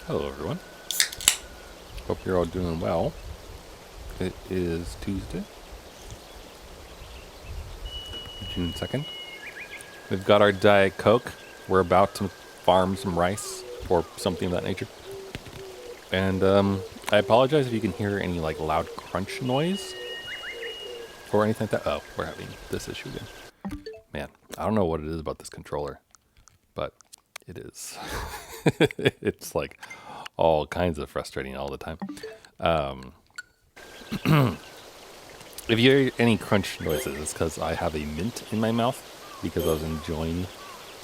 Hello everyone. Hope you're all doing well. It is Tuesday, June 2nd. We've got our Diet Coke. We're about to farm some rice or something of that nature. And I apologize if you can hear any like loud crunch noise or anything like that. Oh, we're having this issue again. Man, I don't know what it is about this controller, but it is. It's like all kinds of frustrating all the time. If you hear any crunch noises, it's because I have a mint in my mouth because I was enjoying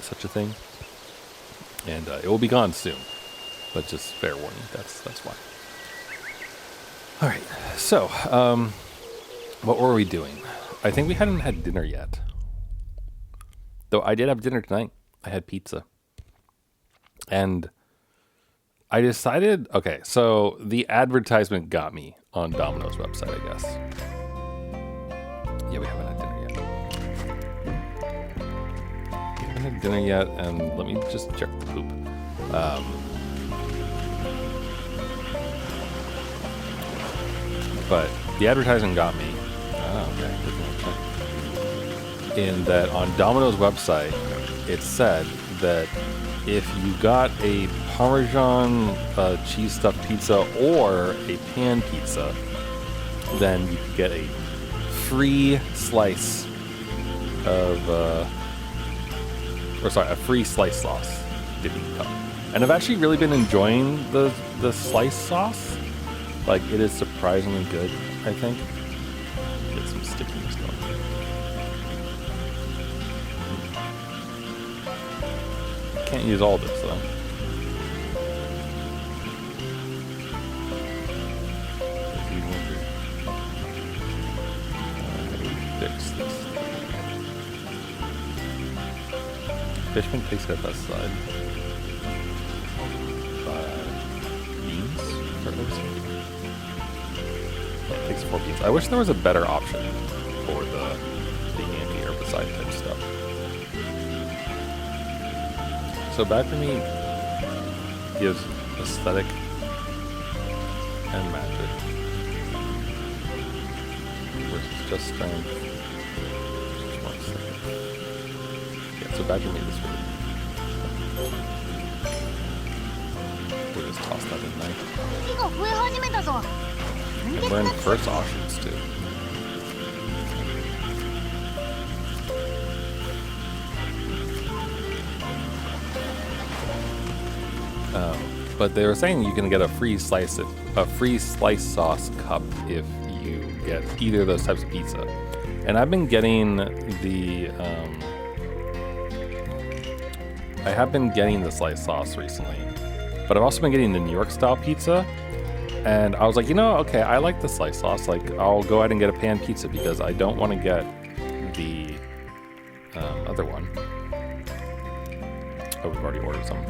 such a thing. And it will be gone soon. But just fair warning, that's why. Alright, so, what were we doing? I think we hadn't had dinner yet. Though I did have dinner tonight. I had pizza. And I decided, okay, so the advertisement got me on Domino's website, I guess. Yeah, we haven't had dinner yet. We haven't had dinner yet, and let me just check the poop. But the advertisement got me. Oh, okay. In that on Domino's website, it said that if you got a Parmesan cheese stuffed pizza or a pan pizza, then you could get a free slice of, a free slice sauce dipping cup. And I've actually really been enjoying the slice sauce. Like, it is surprisingly good, I think. Get some stickiness going. Can't use all this though. Fix this. Fishman takes that best side. Beans? Yeah, it takes 4 beans. I wish there was a better option for the anti-herbicide type stuff. So badger meat gives aesthetic and magic versus just strength. Yeah, so badger meat is really good. We'll just toss that in there. And we're in first offshoots too. But they were saying you can get a free slice sauce cup if you get either of those types of pizza. And I've been getting the I have been getting the slice sauce recently, but I've also been getting the New York style pizza. And I was like, you know, okay, I like the slice sauce. Like, I'll go ahead and get a pan pizza because I don't want to get the other one. Oh, we've already ordered some.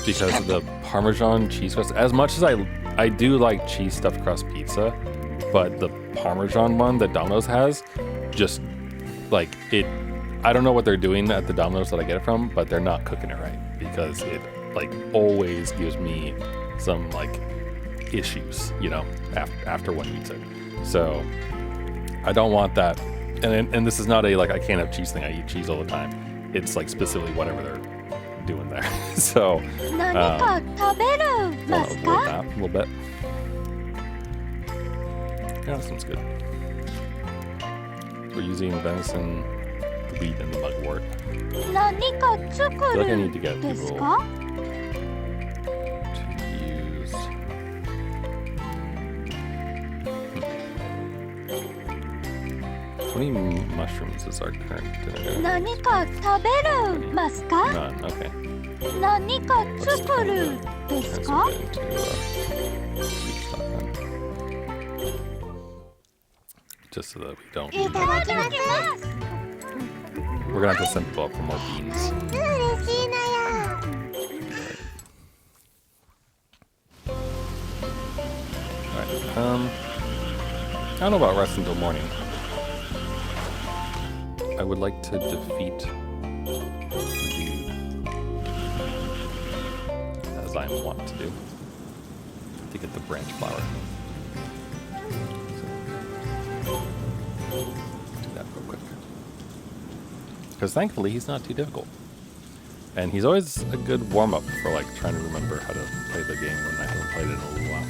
Because of the Parmesan cheese crust. As much as I do like cheese stuffed crust pizza, but the Parmesan one that Domino's has, just like it, I don't know what they're doing at the Domino's that I get it from, but they're not cooking it right because it like always gives me some like issues, you know, after one eats it. So I don't want that. And this is not a like I can't have cheese thing. I eat cheese all the time. It's like specifically whatever they're doing there. So want to avoid that a little bit. Yeah, that sounds good. We're using venison, wheat, and the mugwort. I feel like I need to get people to use 20 mushrooms is our current dinner. None, okay. Let's turn some into beef stock then. Just so that we don't need. We're gonna have to send people up for more beans. Alright, I don't know about rest until morning. I would like to defeat the dude, as I want to do, to get the branch flower. So, do that real quick. Because thankfully he's not too difficult. And he's always a good warm-up for like trying to remember how to play the game when I haven't played it in a little while.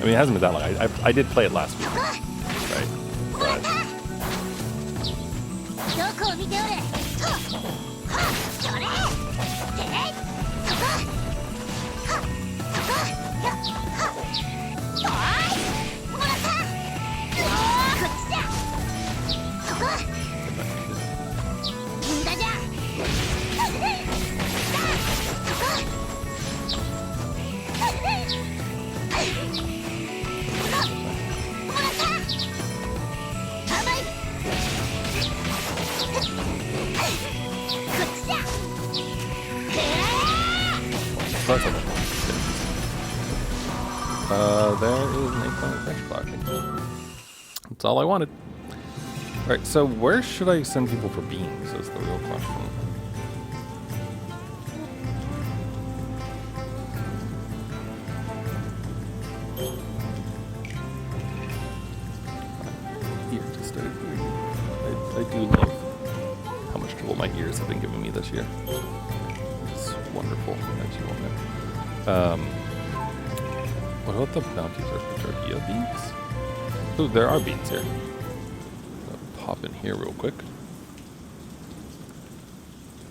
I mean, it hasn't been that long. I did play it last week, right? But there is an eggplant French flower. That's all I wanted. Alright, so where should I send people for beans is the real question. Here to start. I do love how much trouble my ears have been giving me this year. It's wonderful, as you all know. What about the bounties for tortilla beans? Ooh, there are beans here. I'll pop in here real quick.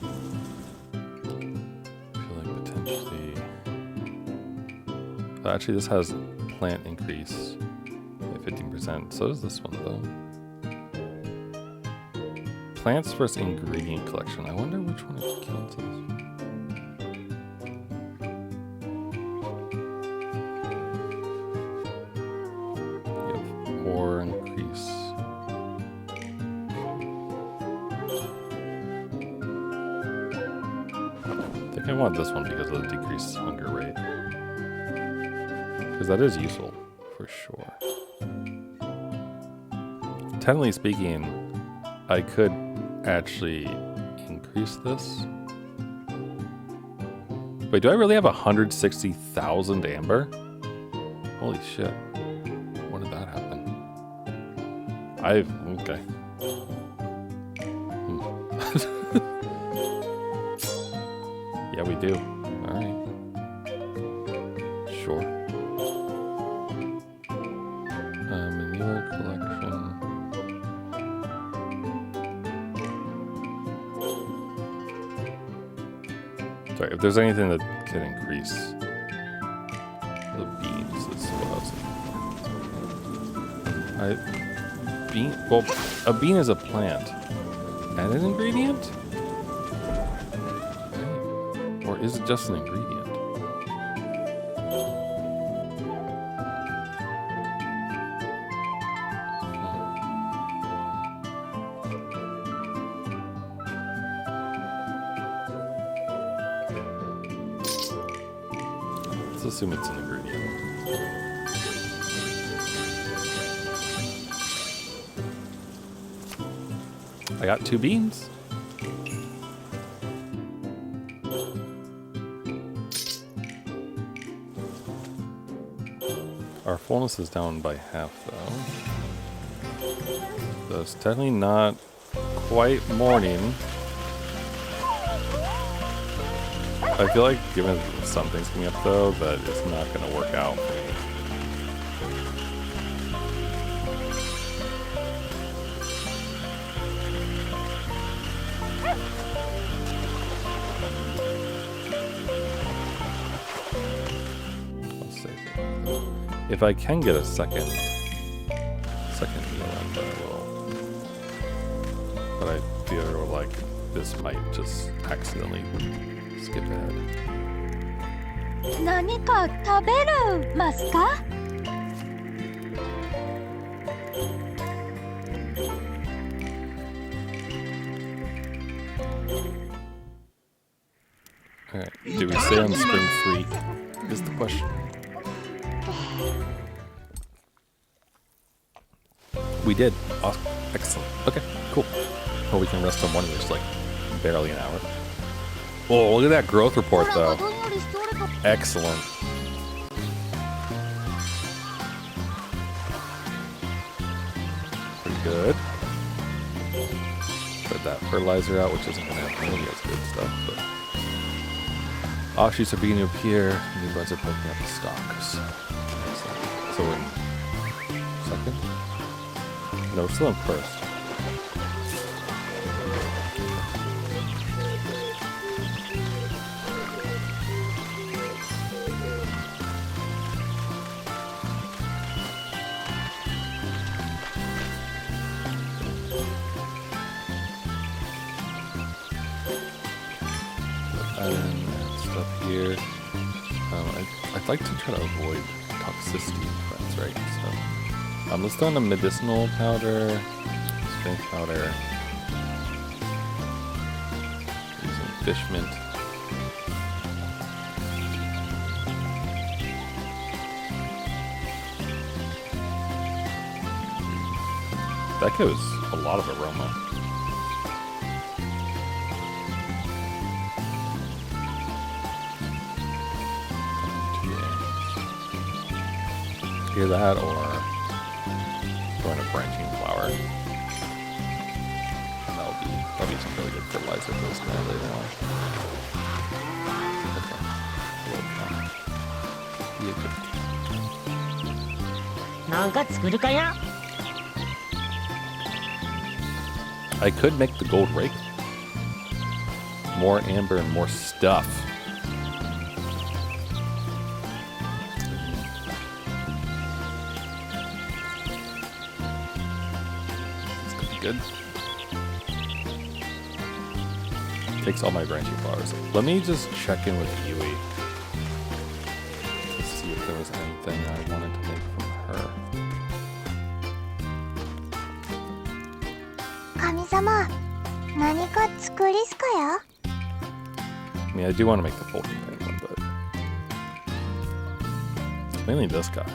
I feel like potentially... Oh, actually, this has plant increase by 15%. So does this one, though. Plants versus ingredient collection. I wonder which one it counts as. I want this one because of the decreased hunger rate. Because that is useful, for sure. Technically speaking, I could actually increase this. Wait, do I really have 160,000 amber? Holy shit. When did that happen? Okay. Yeah, we do. Alright. Sure. Manure collection. Sorry, if there's anything that can increase the beans, is what I was saying. Well, a bean is a plant. And an ingredient? Or is it just an ingredient? Let's assume it's an ingredient. I got 2 beans. Our fullness is down by half, though. So it's technically not quite morning. I feel like, given something's coming up, though, that it's not going to work out for me. If I can get a second meal in, then I will. But I feel like this might just accidentally skip ahead. 何か食べるますか? Alright, do we stay on spring 3? Is the question. We did. Awesome. Excellent. Okay, cool. Well, we can rest on one of these, like, barely an hour. Oh, look at that growth report, though. Excellent. Pretty good. Put that fertilizer out, which isn't going to have nearly as good stuff, but... Offshoots are beginning to appear. New buds are poking up the stalks. So in second? No, we're still in first. Here. I'd like to try to avoid toxicity friends, right? So, let's throw in a medicinal powder, strength powder, using fish mint. That gives a lot of aroma. Either that or throwing a branching flower. And that'll be some really good fertilizer for this guy later on. I could make the gold rake. More amber and more stuff. Good. Takes all my branching flowers. Let me just check in with Yui to see if there was anything I wanted to make from her. 神様、何か作りすかや? I mean, I do want to make the folding penguin, but it's mainly this guy.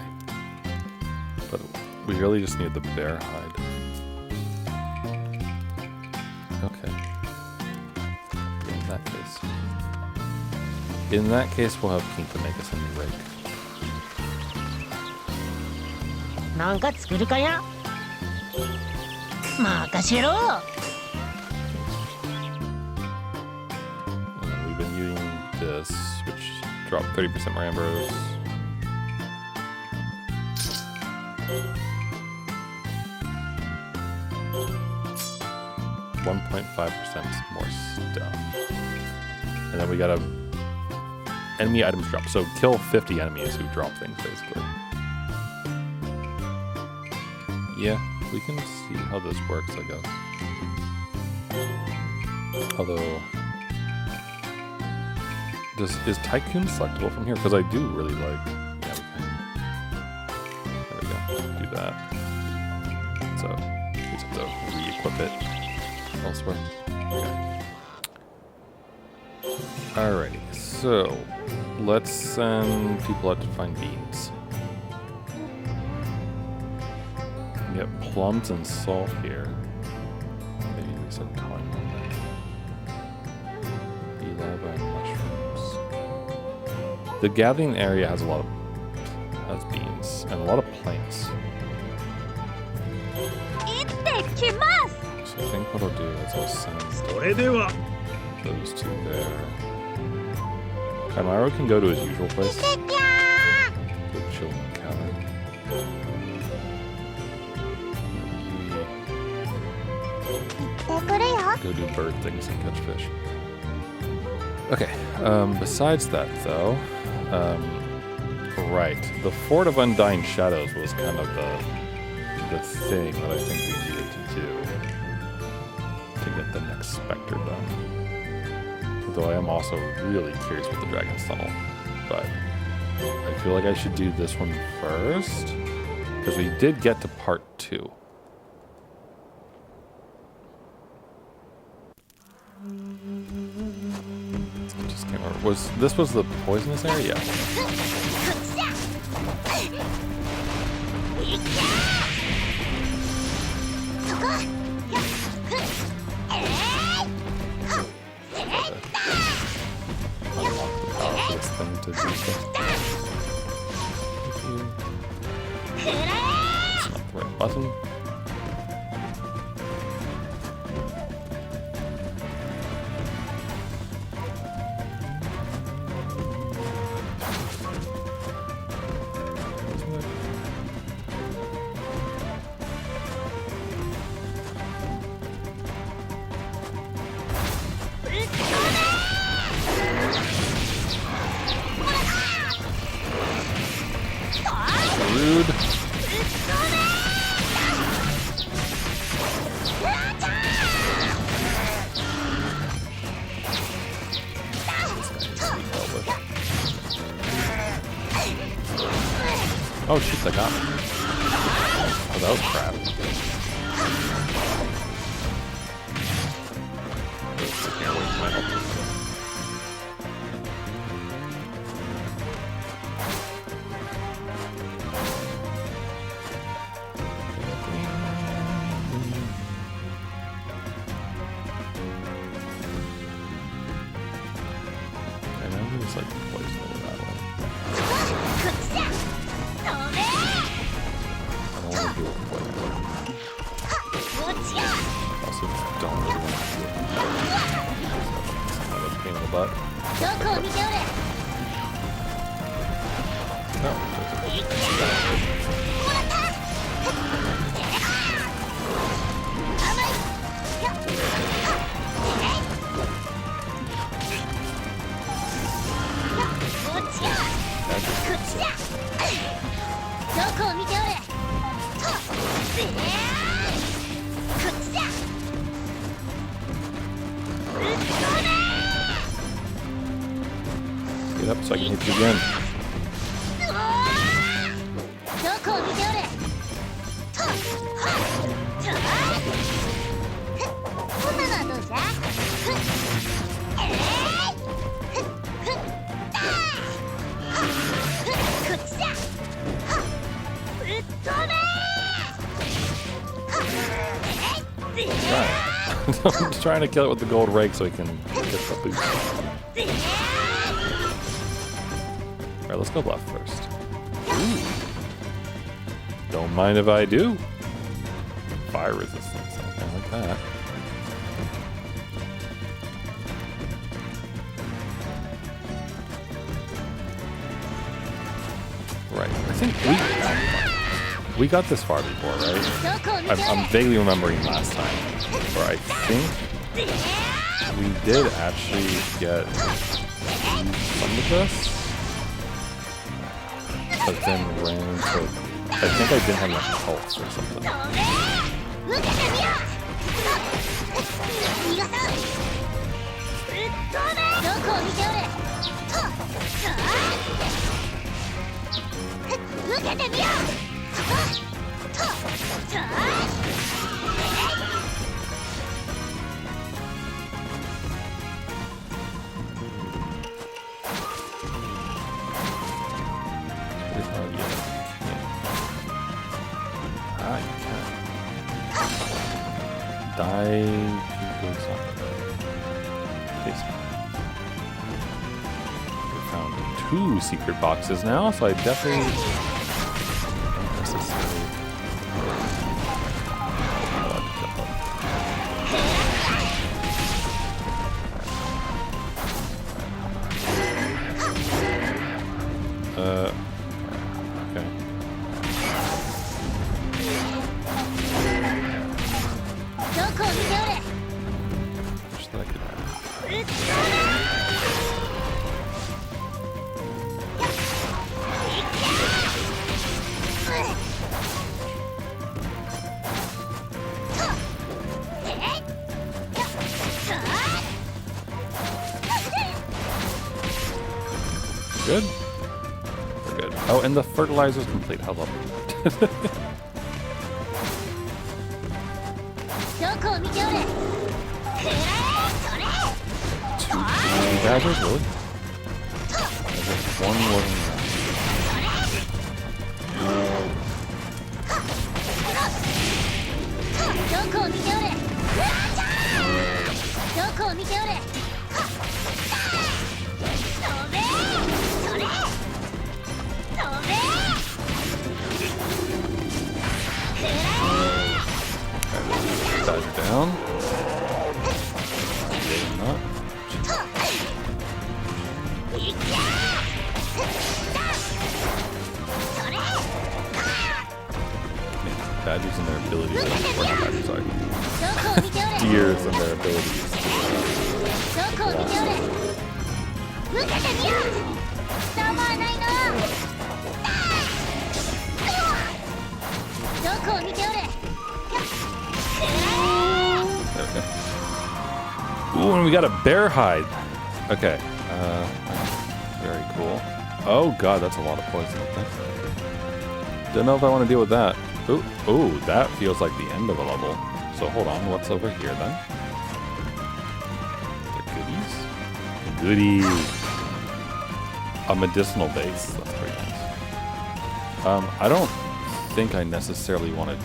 But we really just need the bear hide. Okay. In that case, we'll have Pink to make us a new rake. なんか作るかや? 任せろ! And we've been using this, which dropped 30% more ambers. .5% more stuff. And then we got a enemy items drop. So kill 50 enemies who drop things, basically. Yeah, we can see how this works, I guess. Although, is Tycoon selectable from here? Because I do really like... Yeah, we can... There we go. Do that. So, we just have to re-equip it elsewhere. Okay. Alrighty, so let's send people out to find beans. We get plums and salt here. Maybe we said time on that. Bee larvae and mushrooms. The gathering area has beans and a lot of plants. So I think what I'll do is I'll send those two there. Kaimaru can go to his usual place. Go chill in the cabin. Go do bird things and catch fish. Okay, besides that though, right, the Fort of Undying Shadows was kind of the thing that I think we needed to do to get the next spector done. Although I am also really curious with the Dragon's Tunnel, but I feel like I should do this one first, because we did get to part 2. I just can't remember. This was the poisonous area? Yeah. Unlock this thing to do stuff. Thank you. It's not the right button. Rude. Oh shoot, that got me. Oh, that was crap. Can't wait for my help. And I'm just like poison over that one. I don't want to do it quite well. Also, don't really want to do it. It's another pain in the butt. No. Get up so I can hit you again. I'm just trying to kill it with the gold rake so he can get the boost. Alright, let's go left first. Ooh. Don't mind if I do. Fire resistance. I like that. Right. I think we got this far before, right? I'm vaguely remembering last time. Where I think we did actually get some of this. But then ran into... I think I didn't have enough pulse or something. We found 2 secret boxes now, so I definitely don't necessarily. Okay. Wish that I could. Good? We're good. Oh, and the fertilizer's complete. How lovely. 2 daggers, really? There's 1 more than that. fertilizer down. Maybe not. Badgers and their abilities. Or not badgers, sorry. Deers and their abilities. There we go. Ooh, and we got a bear hide. Okay. Very cool. Oh god, that's a lot of poison. Don't know if I want to deal with that. Ooh, that feels like the end of a level. So hold on, what's over here then? The goodies? Goodies. A medicinal base. That's pretty nice. I don't think I necessarily want to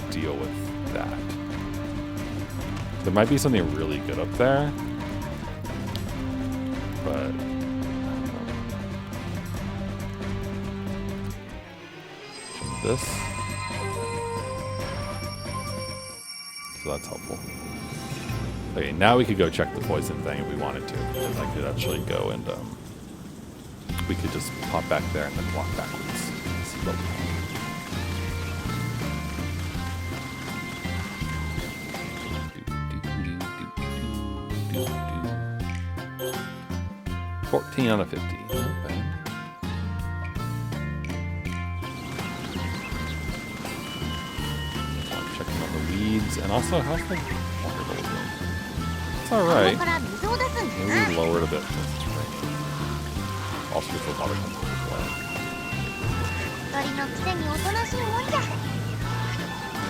deal with that. There might be something really good up there. But I don't know. This. So that's helpful. Okay, now we could go check the poison thing if we wanted to. Because I could actually go and we could just pop back there and then walk backwards. See what we have. 14 out of 50. Not bad. I'm checking on the weeds. And also, how's the water level doing? It's alright. Maybe lower it a bit. That's right. Also, if the water comes up as well.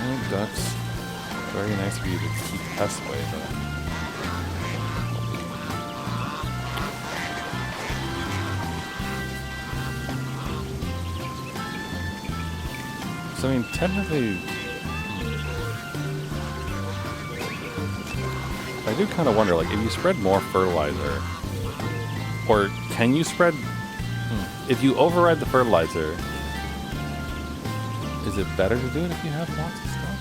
Alright, ducks. Very nice for you to keep pests away, though. So, I mean, technically, I do kind of wonder, like, if you spread more fertilizer, or can you spread, if you override the fertilizer, is it better to do it if you have lots of stuff?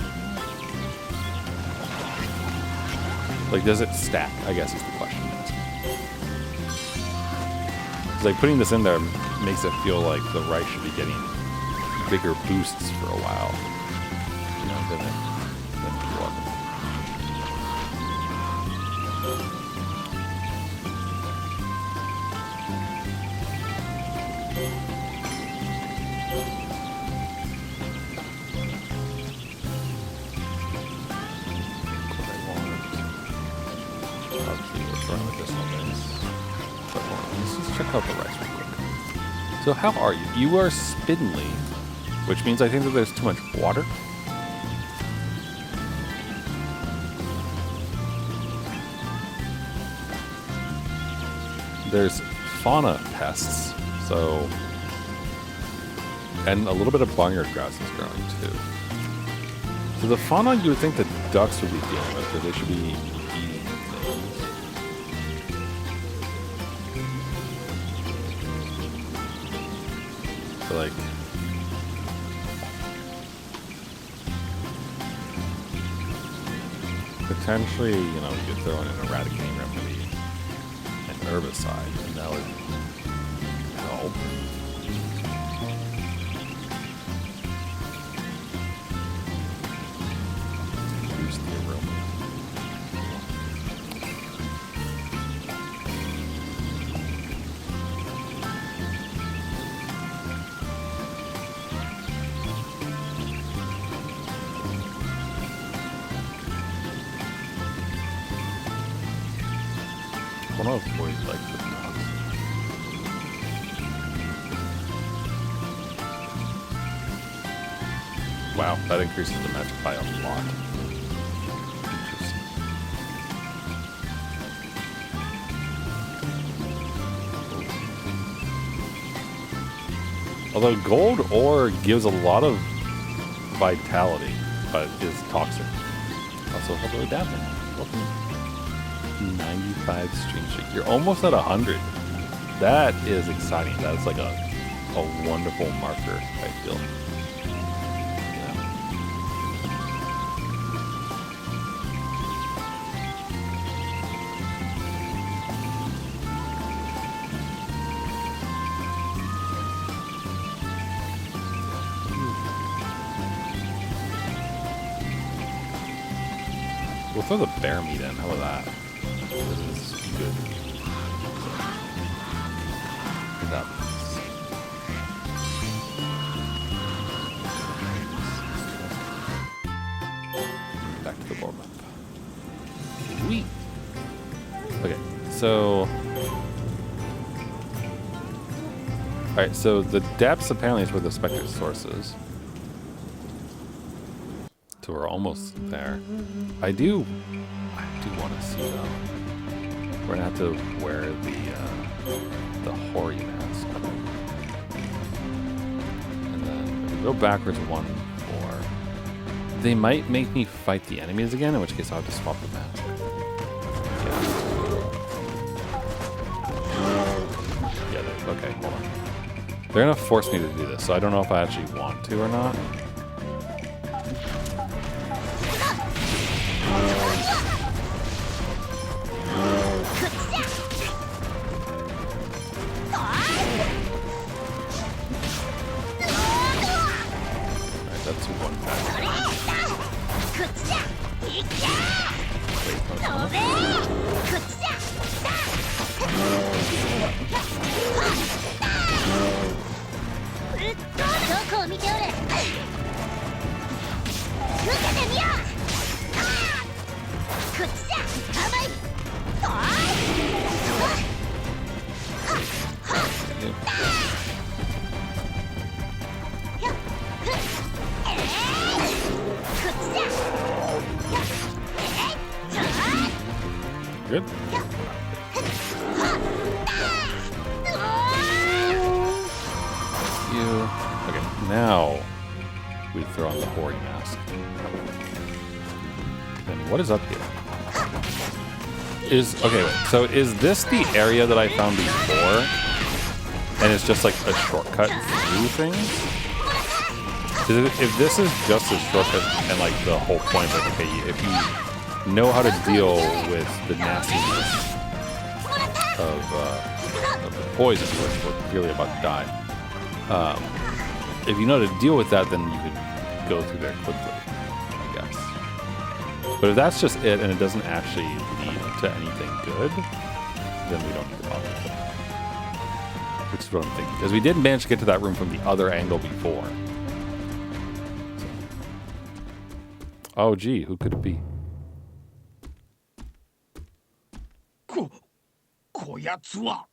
Like, does it stack, I guess is the question. Because, like, putting this in there makes it feel like the rice should be getting bigger boosts for a while, you know, than it wasn't. Let's just check out the rice real quick. So how are you? You are spindly, which means I think that there's too much water. There's fauna pests, so, and a little bit of barnyard grass is growing too. So the fauna you would think the ducks would be dealing with, because they should be eating things. So like, potentially, you know, you could throw in an eradicating remedy and herbicide, and that would help. Boost the aroma. I want to avoid like the dogs. Wow, that increases the magic by a lot. Interesting. Although gold ore gives a lot of vitality, but is toxic. Also, hello, adapting. Welcome. 95 stream streak. You're almost at 100. That is exciting. That's like a wonderful marker, I feel. Yeah. We'll throw the bear meat in. How about that? This is good. That back to the warm up. Sweet. Okay, so. Alright, so the depths apparently is where the specter source is. So we're almost there. I do want to see though. We're gonna have to wear the hoary mask. And then if we go backwards 1, 4. They might make me fight the enemies again, in which case I'll have to swap the mask. Yeah, okay, hold on. They're gonna force me to do this, so I don't know if I actually want to or not. Alright, that's one back. Wait, good. You. Okay, now we throw on the hoary mask. Then what is up here? Okay, wait. So is this the area that I found before? And it's just like a shortcut through things? If this is just a shortcut and like the whole point is like, okay, if you know how to deal with the nastiness of the poison, which we're clearly about to die, if you know how to deal with that, then you could go through there quickly, I guess. But if that's just it and it doesn't actually lead to anything good, then we don't need to bother with it. Which is what I'm thinking. Because we did manage to get to that room from the other angle before. Oh, gee, who could it be? こやつは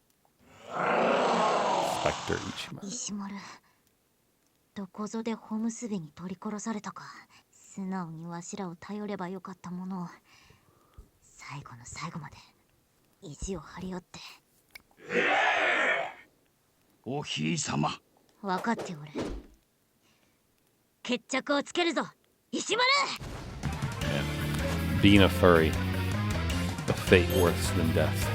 Spector Ichima. 石丸どこぞでホムスベに取り殺されたか。素直にわしらを頼ればよかったものを最後の最後まで意地を張り合って。おひいさま。分かっておる。決着をつけるぞ、石丸。 Being a furry, a fate worse than death.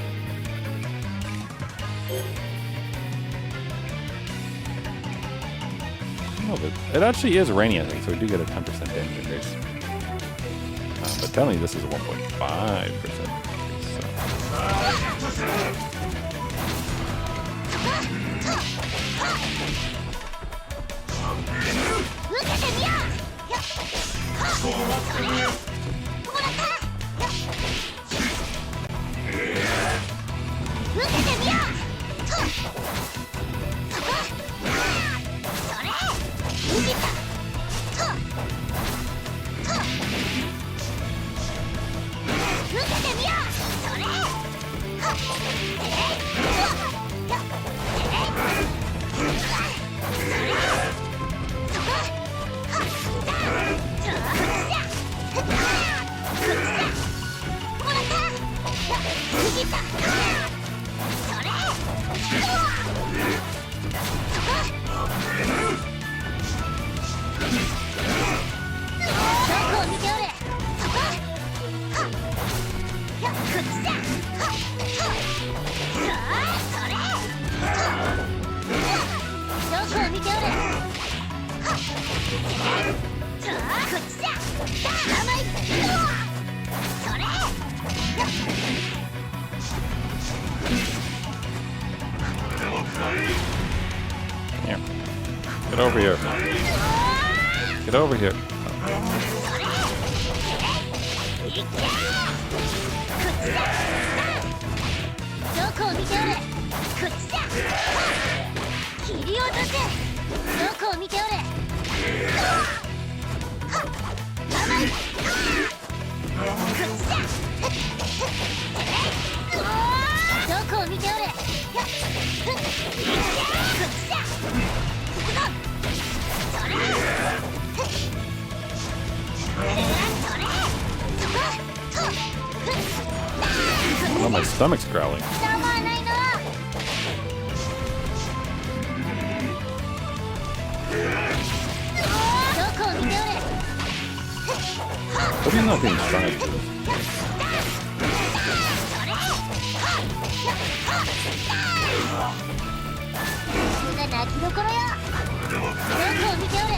No, but it actually is rainy, I think, so we do get a 10% damage increase. But tell me this is a 1.5% increase. So. Here. Get over here. Get over here. どこを見ておれ。こっちだ。切り落とせ。どこを見ておれ。甘い。こっちだ。どこを見ておれ。こっちだ。それ。Oh, my stomach's growling. 下回らないの。どこを見ておれ。 What do you not being shy? それが泣きどころよ。どこを見ておれ。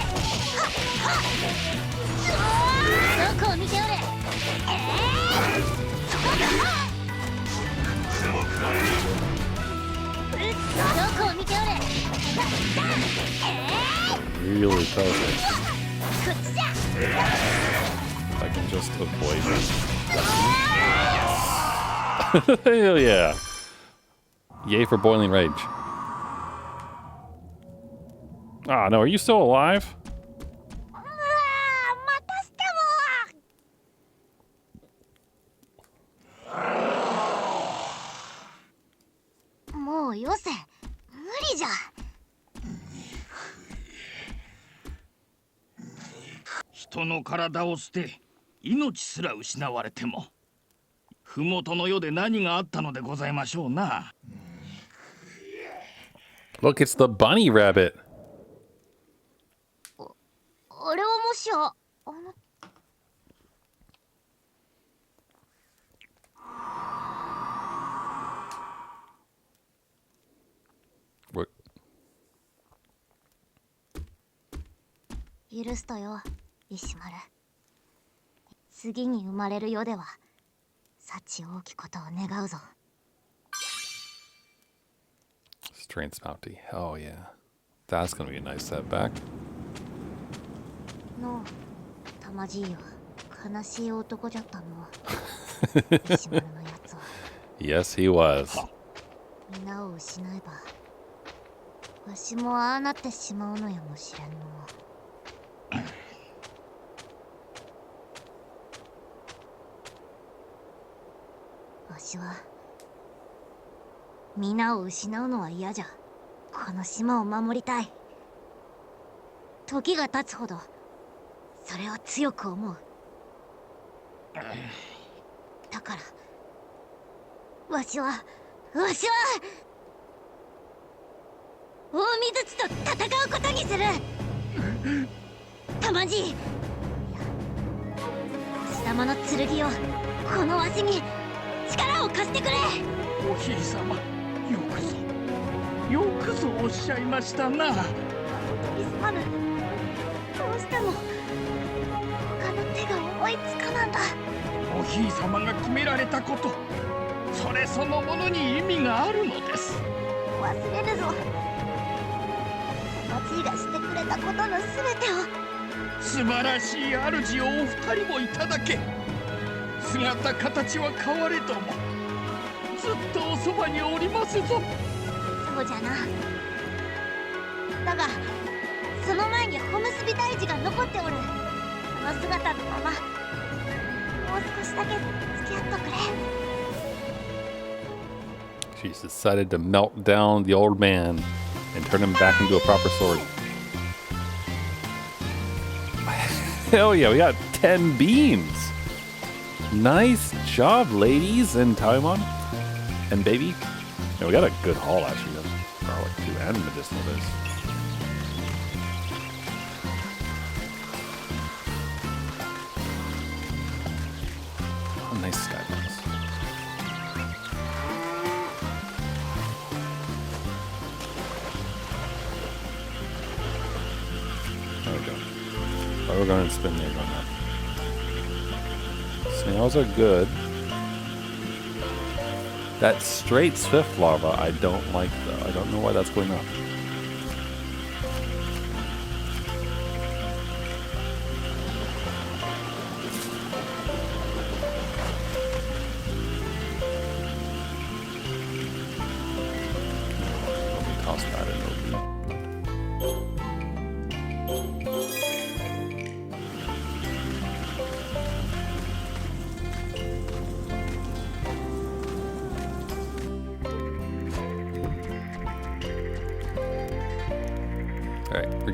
どこを見ておれ。そこだ。どこを見ておれ。 Really tough. こっちだ。 I can just avoid it. Hell yeah. Yay for boiling rage. Ah, no, are you still alive? またしても。もうよせ。無理じゃ。人の体を捨て命すら失われても麓の世で何があったのでございましょうな。 Look, it's the bunny rabbit. あれはもしやWhat? 許すとよ、石丸。次に生まれる世では幸多きことを願うぞ。 Strength's bounty. Oh, yeah. That's gonna be a nice setback. のたまじいよ、悲しい男じゃったの。石丸のやつは Yes, he was. 皆を失えばわしもああなってしまうのやもしれんの。わしは皆を失うのは嫌じゃ。この島を守りたい。時が経つほどそれを強く思う。だからわしは大水地と戦うことにする。たまじい。いや、星玉の剣をこのわしに力を貸してくれ。おひい様、よくぞおっしゃいましたな。すまぬ。どうしても他の手が思いつかなんだ。おひい様が決められたこと、それそのものに意味があるのです。忘れるぞ。たまじいがしてくれたことのすべてを。素晴らしい主をお二人もいただけ、姿形は変われどもずっとおそばにおりますぞ。そうじゃな。だがその前にホムスビ大事が残っておる。その姿のままもう少しだけ付き合っとくれ。 She's decided to melt down the old man and turn him back into a proper sword. Hell yeah, we got 10 beams. Nice job, ladies and Taiwan and baby. Yeah, we got a good haul actually. That's garlic too and medicinal base. Oh, nice skybox. There we go. Oh, we're going to spin the egg on that. Snails are good. That straight swift lava I don't like though. I don't know why that's going up.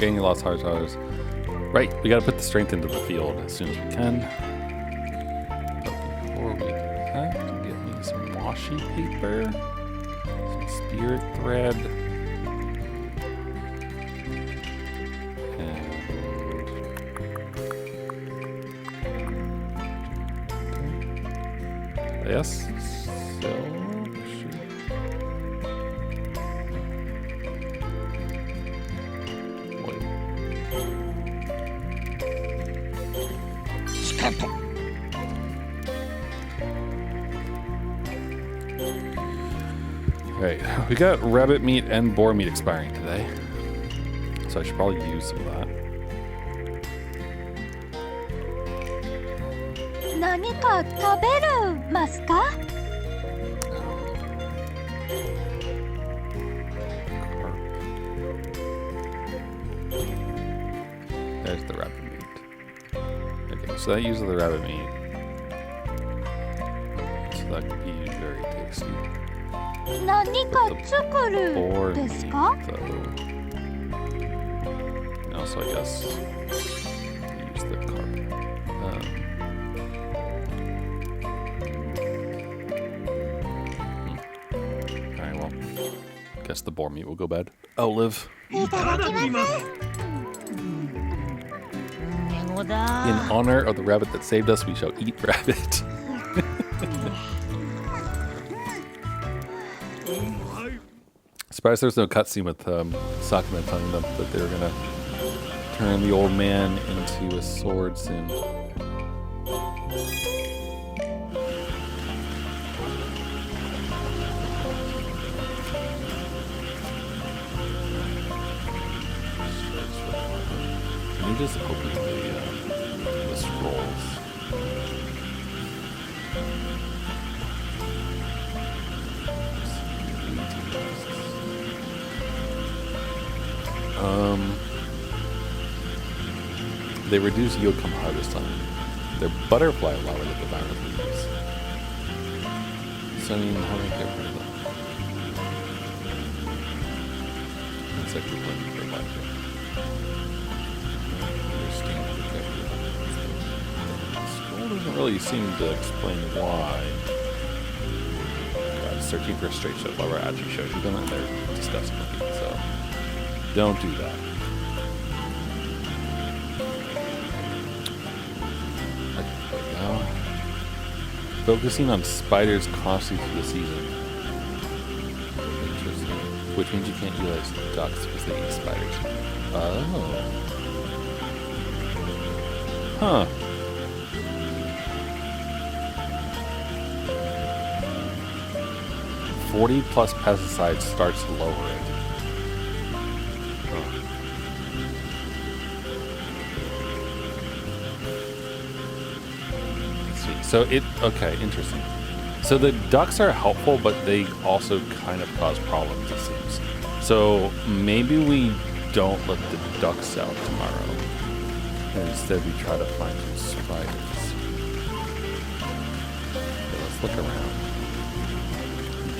getting lots of hard dollars. Right, we gotta put the strength into the field as soon as we can. But before we do that, get me some washi paper, some spirit thread, and yes, so Alright, we got rabbit meat and boar meat expiring today. So I should probably use some of that. 何か食べるますか? There's the rabbit meat. Okay, so that uses the rabbit meat. So that could be very tasty. 何か作 Boar る meat, ですか? though. And also, I guess, use the carp. Alright, well, guess the boar meat will go bad. Olive. いただきます。猫だ。 In honor of the rabbit that saved us, we shall eat rabbit. Surprised there's no cutscene with Sakuna telling them that they were gonna turn the old man into a sword soon. Can you just open the scrolls? They reduce yield come harvest time. They're butterfly larvae that devour the leaves. So I mean, how do I get rid of them? Insect repellent for blackjack. The scroll doesn't really seem to explain why. Searching for a straight shot lover actually shows you them and they're disgusting looking, so don't do that. There we go. Focusing on spiders constantly through the season. Interesting. Which means you can't utilize ducks because they eat spiders. Oh. Huh. 40 plus pesticides starts to lower it. Huh. Let's see. So okay, interesting. So the ducks are helpful, but they also kind of cause problems, it seems. So maybe we don't let the ducks out tomorrow. And instead we try to find some spiders. Okay, let's look around.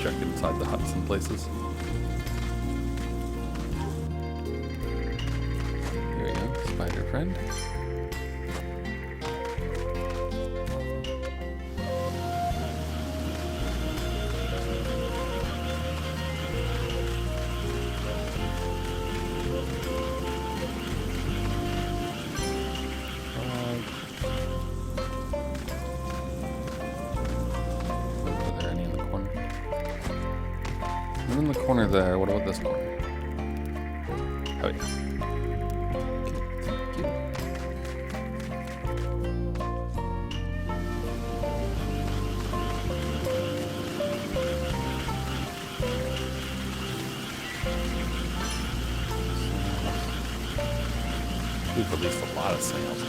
Check inside the huts and places. Here we go, spider friend. Are there any in the corner? In the corner there. What about this corner? Oh yeah. Cute. We've released a lot of snails.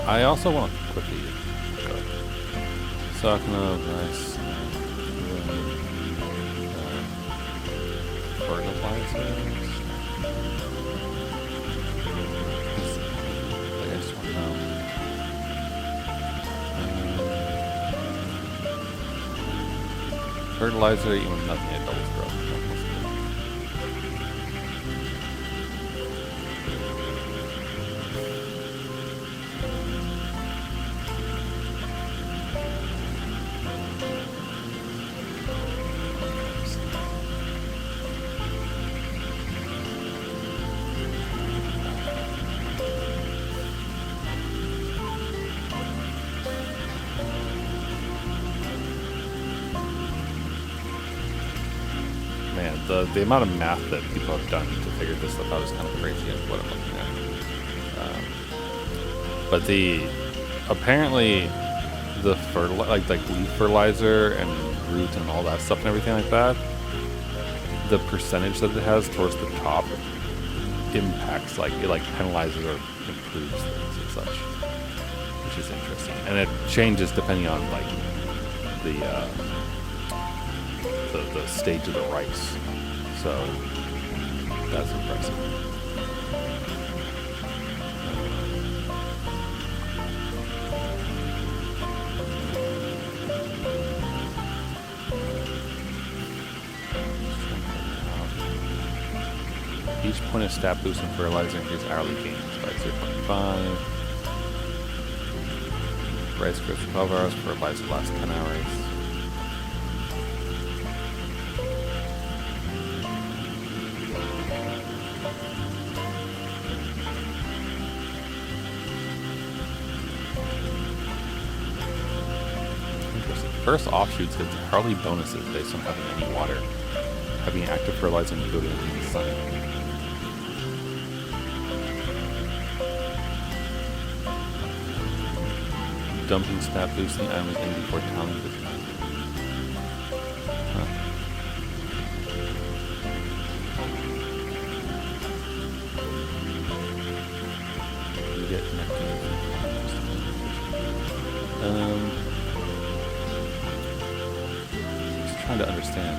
I also want to quickly go. Sakuna of Rice Ruin. Fertilizers. I just want to know. Fertilizer, even nothing at doubles growth. Man, the amount of math that people have done to figure this stuff out is kind of crazy at what I'm looking at. But apparently the like leaf fertilizer and root and all that stuff and everything like that, the percentage that it has towards the top impacts, like it like penalizes or improves things and such, which is interesting. And it changes depending on like the stage of the rice. So that's impressive. Each point of stat boost and fertilizer increases hourly gains by 0.5. Rice grows for 12 hours, fertilizer lasts 10 hours. First offshoots get hardly bonuses based on having any water, having active fertilizer and building in the sun. Dumping stat boosting items in before talent. You get trying to understand.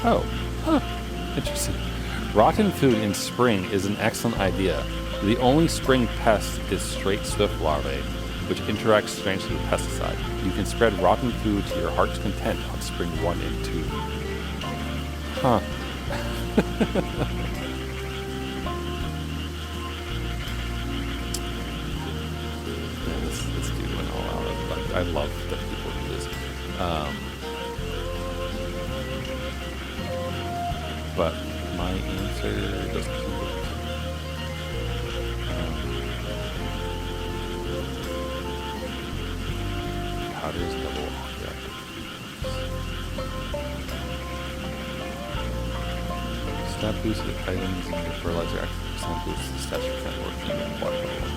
Oh, huh. Interesting. Rotten food in spring is an excellent idea. The only spring pest is straight swift larvae, which interacts strangely with pesticide. You can spread rotten food to your heart's content on spring 1 and 2. Huh. Man, this dude went all out. I love that people do this. But my answer doesn't keep it. Powders double object. Stat boost with items in your fertilizer active percent boost the stats percent working in water level.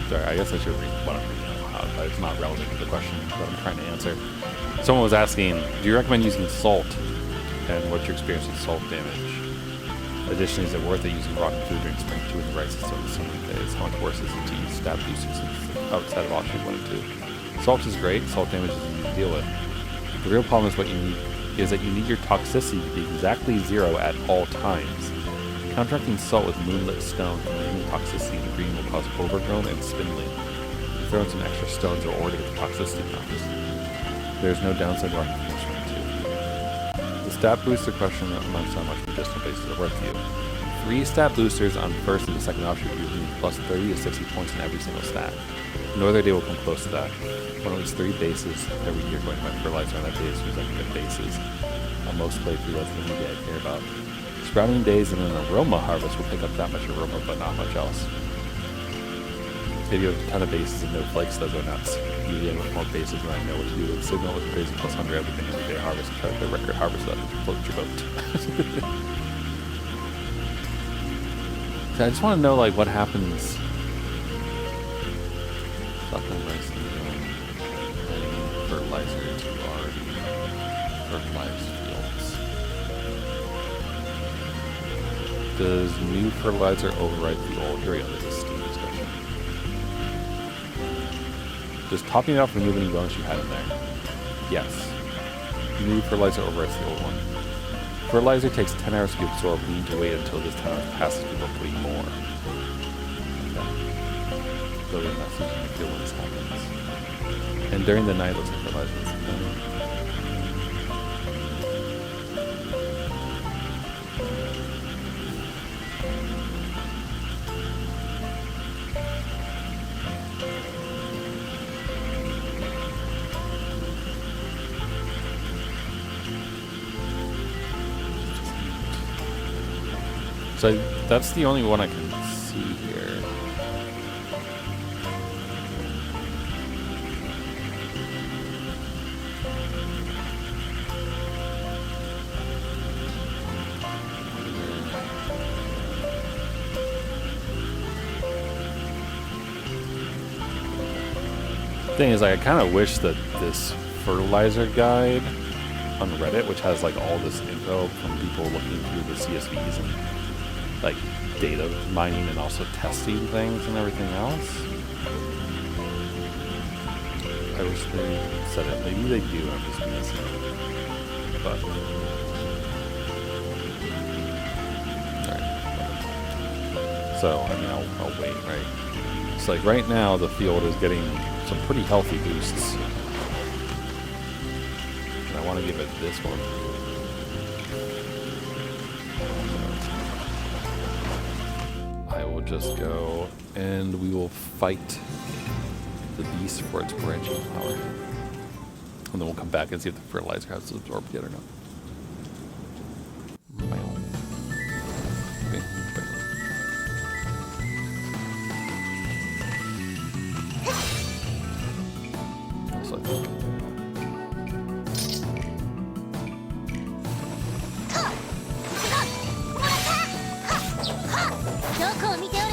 Sorry, I guess I should read what I'm reading out loud, but it's not relevant to the question that I'm trying to answer. Someone was asking, do you recommend using salt? And what's your experience with salt damage? Additionally, is it worth it using rotten food during spring 2 and rice so many days? How much worse is it to use stab boosters outside of offshoot 1 and 2? Salt is great, salt damage is easy to deal with. The real problem is that you need your toxicity to be exactly 0 at all times. Counteracting salt with moonlit stone and leaving toxicity in the green will cause overgrown and spindling. You throw in some extra stones or to get the toxicity numbers. There is no downside to rotten food 2. This stat booster question amongst how much medicinal bases are worth to you. 3 stat boosters on first and the second offshoot usually need plus 30 to 60 points in every single stat. No other day will come close to that. When at least 3 bases every year going to my fertilizer on that day seems like good bases. On most playthrough, that's the only day I care about. Sprouting days and an aroma harvest will pick up that much aroma, but not much else. If you have a ton of bases and no flakes, they'll go nuts. Usually I have more bases than I know what to do with signal with crazy plus 100 everything every day harvest. Try to get record harvest that to float your boat. So I just want to know like what happens. Sakuna of Rice Ruin, adding fertilizer to already fertilized fields. Does new fertilizer override the old? Here we go. This is Steam discussion. Does topping it off remove any bonus you had in there? Yes. New fertilizer overrides the old one. Fertilizer takes 10 hours to be absorbed. We need to wait until this 10 hours passes before putting more. Okay. Go to the message and feel when this happens. And during the night, looks like fertilizer is so that's the only one I can see here. Thing is, like, I kind of wish that this fertilizer guide on Reddit, which has like all this info from people looking through the CSVs and like data mining and also testing things and everything else. I wish they said it. Maybe they do. I'm just missing it. But alright. So I mean, I'll wait. Right. It's like right now the field is getting some pretty healthy boosts. And I want to give it this one. I will just go and we will fight the beast for its branching power. And then we'll come back and see if the fertilizer has absorbed yet or not. So I think どこを見ておれ。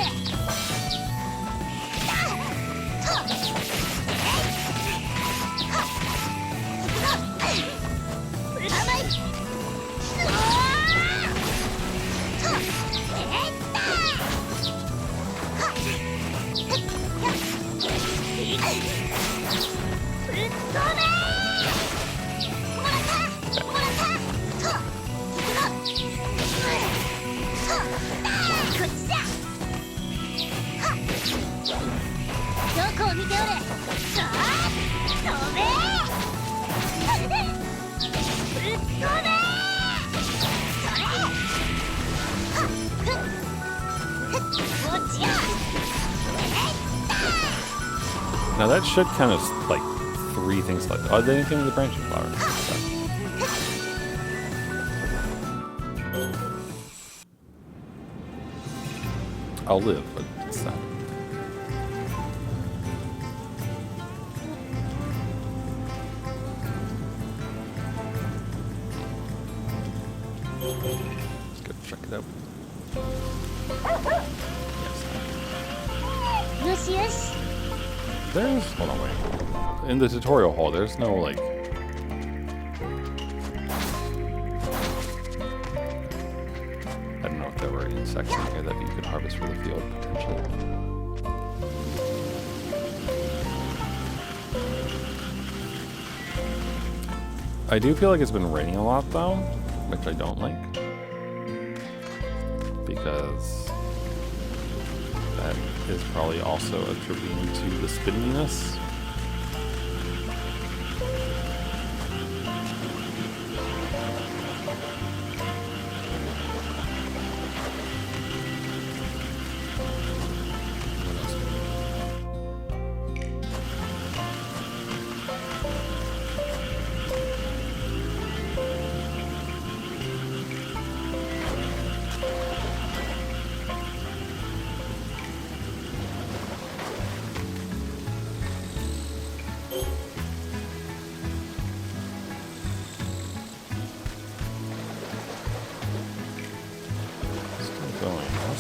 Now that should kind of like 3 things like that. Oh, they didn't give me the branching flower. I'll live, but it's not. Let's go check it out. Yes. Yoshi, yoshi. There's, hold on, wait. In the tutorial hall, there's no, like... I don't know if there were insects in here that you could harvest for the field, potentially. I do feel like it's been raining a lot, though, which I don't like. Because... that is probably also attributing to the spinniness.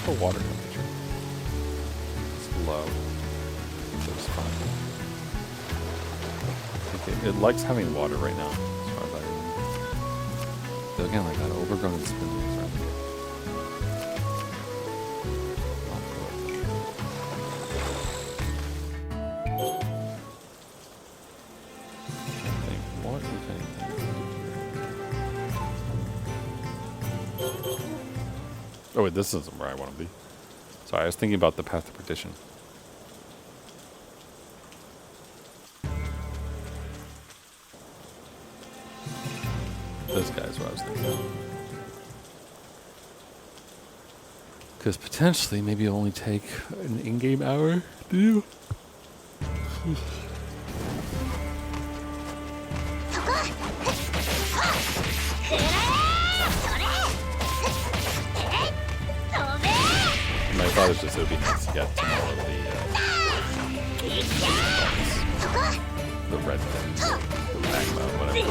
the water temperature? It's low. So it's fine. Okay, it likes having water right now, as far as I remember. So again, like that overgrown and spinning is right. What, if anything? Oh wait, this isn't where I want to be. Sorry, I was thinking about the path to perdition. This guy's what I was thinking of. Because potentially, maybe it'll only take an in-game hour to do. My thought is just it would be nice to get some more of the red things, the magma, whatever.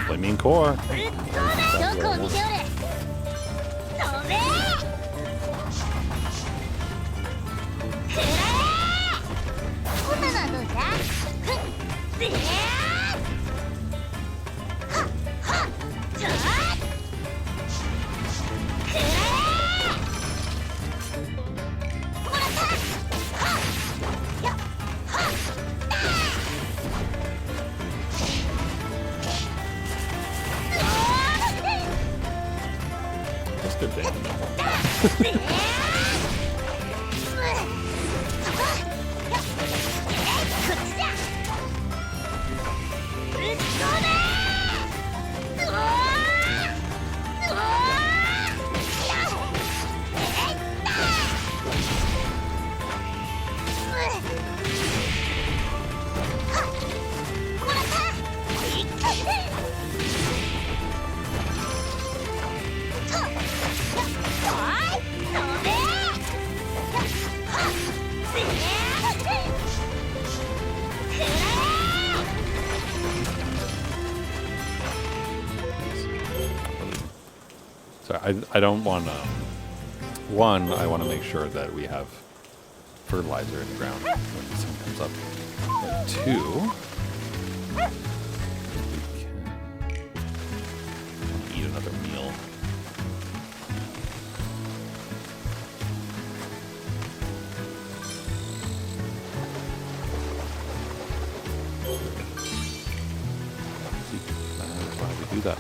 Flaming core. That's good thing. So I don't want to. One, I want to make sure that we have fertilizer in the ground when the sun comes up. But two, we can eat another meal. Why do we do that?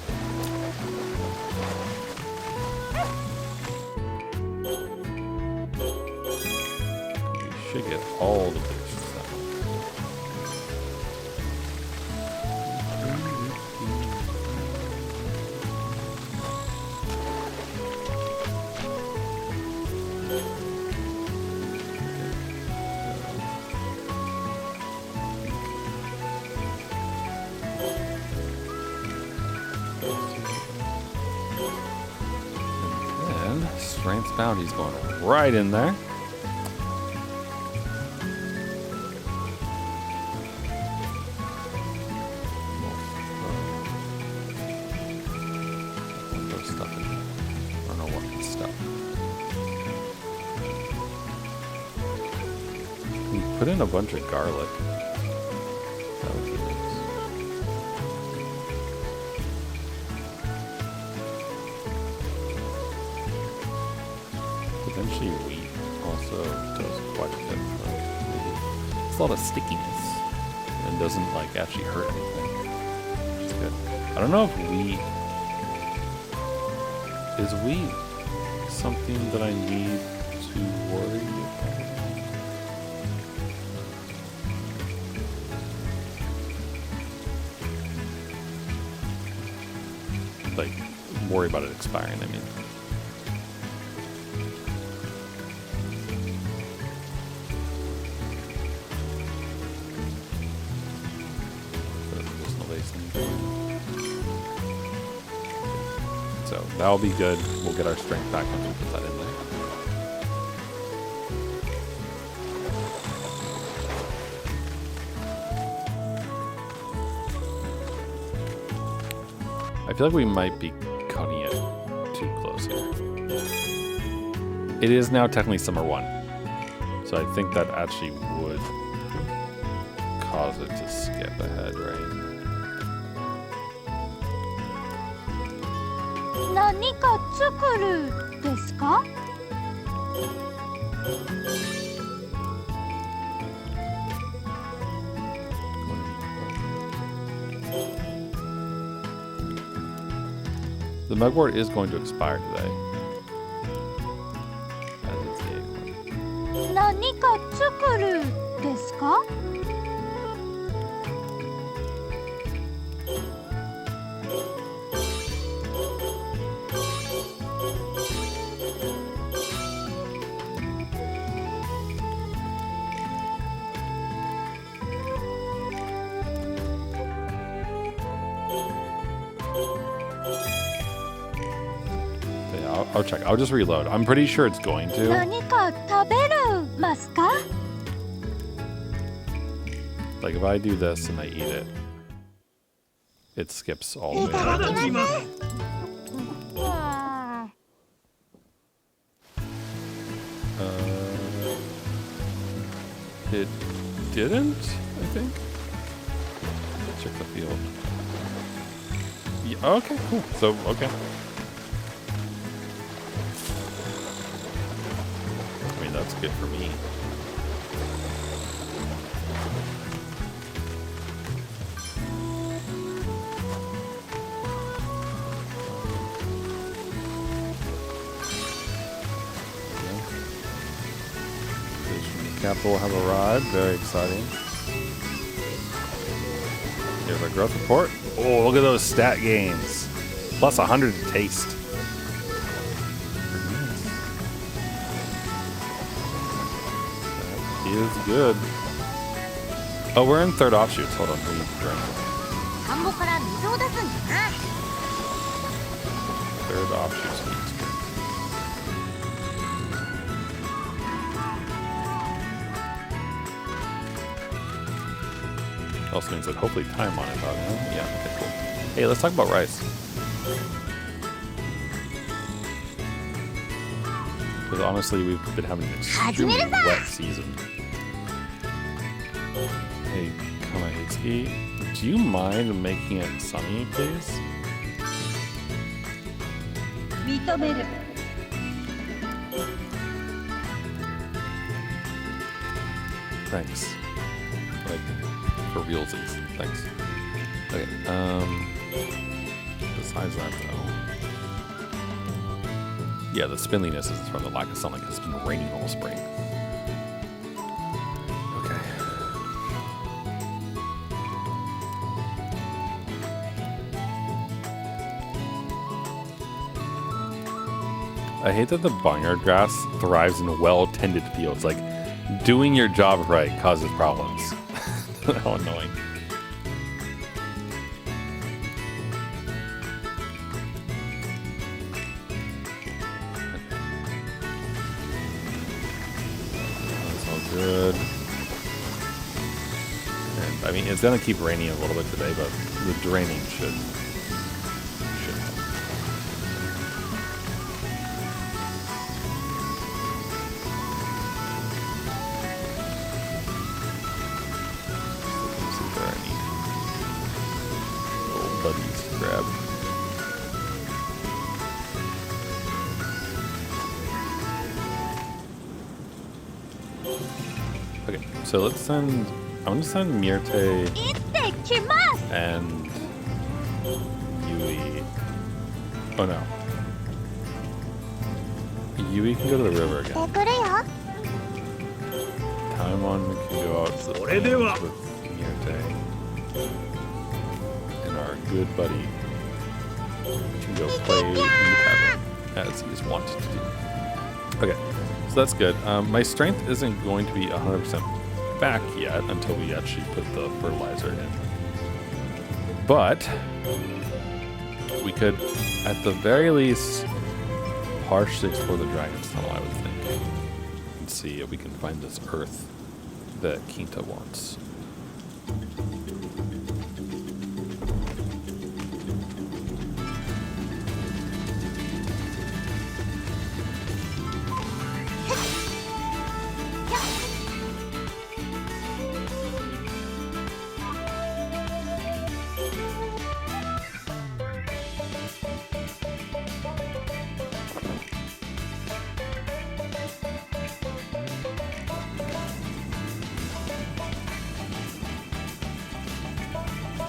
Should get all the boosts now. And Strength Bounty's going right in there. Put in a bunch of garlic. That would be nice. Potentially wheat also does quite a bit. It's a lot of stickiness and doesn't like actually hurt anything. It's good. I don't know if wheat is wheat something that I need to worry about. Like, worry about it expiring, I mean. So, that'll be good. We'll get our strength back once we put that in there. I feel like we might be cutting it too close here. It is now technically summer 1. So I think that actually would cause it to skip ahead, right? 何か作るですか? The mugwort is going to expire today. As it's the acorn. 何か作るですか? I'll check. I'll just reload. I'm pretty sure it's going to. 何か食べるますか? Like if I do this and I eat it, it skips all the way. ただきます。 It didn't, I think. Check the field. Yeah, okay, cool. So, okay. I mean, that's good for me. Capital will have arrived. Very exciting. Here's our growth report. Oh, look at those stat gains. Plus 100 to taste. That is good. Oh, we're in third offshoots. Hold on. We need to drink. 田んぼから水を出すんだな. Third offshoots. Needs drink. Also means that hopefully time on it, though. Yeah, okay, cool. Hey, let's talk about rice. Because honestly, we've been having an extremely wet season. Hey, Kamahitsuki, do you mind making it sunny, please? 認める。 Thanks. Like, for realsies. Thanks. Okay, besides that, though. Yeah, the spindliness is from the lack of sunlight because it's been raining all spring. Okay. I hate that the barnyard grass thrives in well-tended fields. Like, doing your job right causes problems. How annoying. That's all good. And I mean, it's gonna keep raining a little bit today, but the draining should help. Buddies to grab. Okay, so let's send. I'm gonna send Myrte and Yui. Oh no. Yui can go to the river again. Taimon can go out to the plains with Myrte. Our good buddy can go play in the tavern as he's wanted to do. Okay, so that's good. My strength isn't going to be 100% back yet until we actually put the fertilizer in. But we could, at the very least, partially explore the Dragon's Tunnel, I would think. And see if we can find this earth that Quinta wants.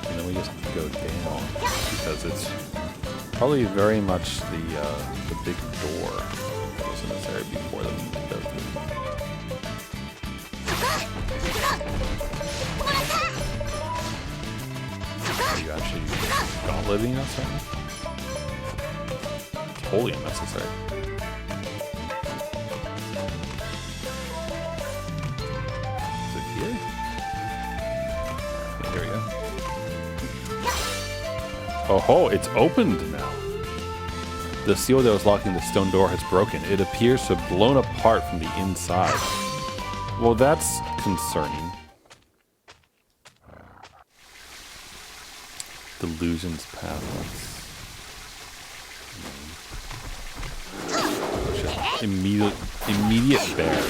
And then we just go down because it's probably very much the big door that was in this area before that we need to go through. Are you actually gauntleting us right now? It's wholly unnecessary. Is it here? Okay, here we go. Oh ho, it's opened now. The seal that was locking the stone door has broken. It appears to have blown apart from the inside. Well, that's concerning. Delusion's pathways. Immediate bear.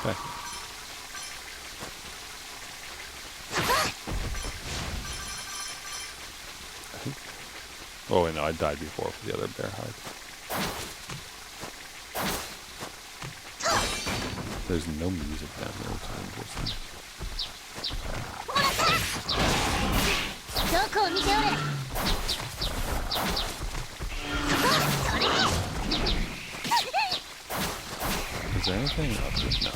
Okay. Oh wait, no, I died before with the other bear hide. There's no music down here, which is interesting. Is there anything up here? No.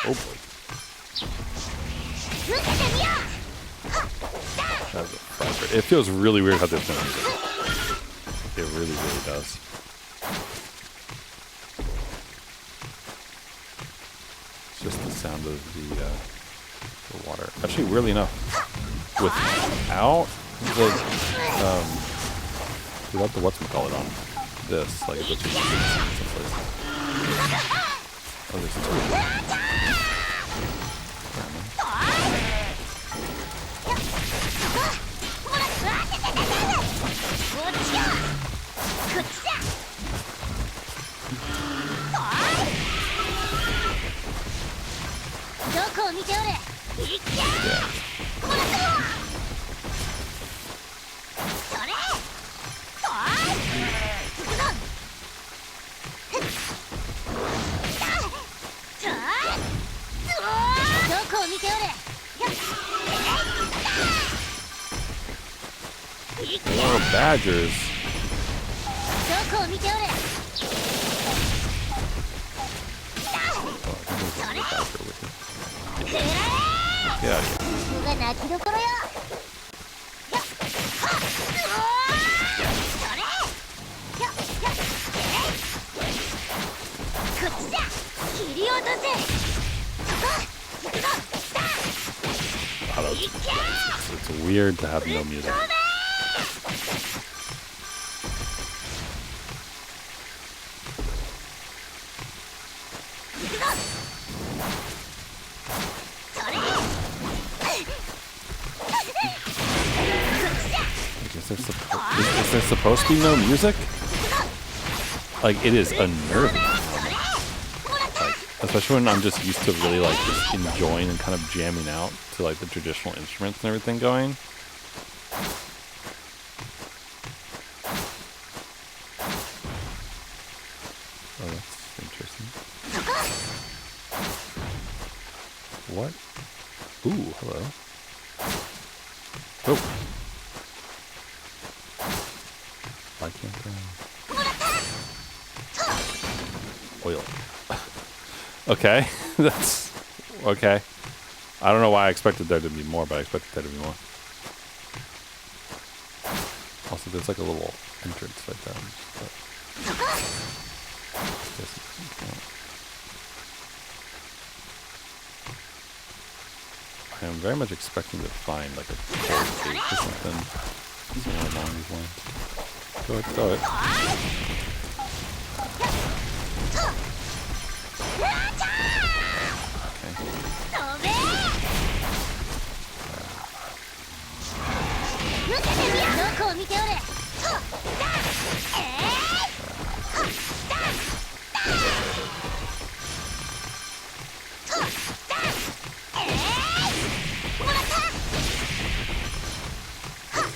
Oh boy. That's a front. It feels really weird how there's no music. It really, really does. It's just the sound of the water. Actually, weirdly enough, without the whatchamacallit on this, like it lets you someplace. Oh, there's two. Yeah. More badgers. Get out of here. It's weird to have no music. Is there supposed to be no music? Like, it is unnerving. Like, especially when I'm just used to really like just enjoying and kind of jamming out to to like the traditional instruments and everything going. Oh, that's interesting. What? Ooh, hello. Oh. Why can't I? Oil. Okay, that's okay. I don't know why I expected there to be more, but I expected there to be more. Also, there's like a little entrance right there. I am very much expecting to find like a cold cake or something somewhere along these lines. Go it, go it.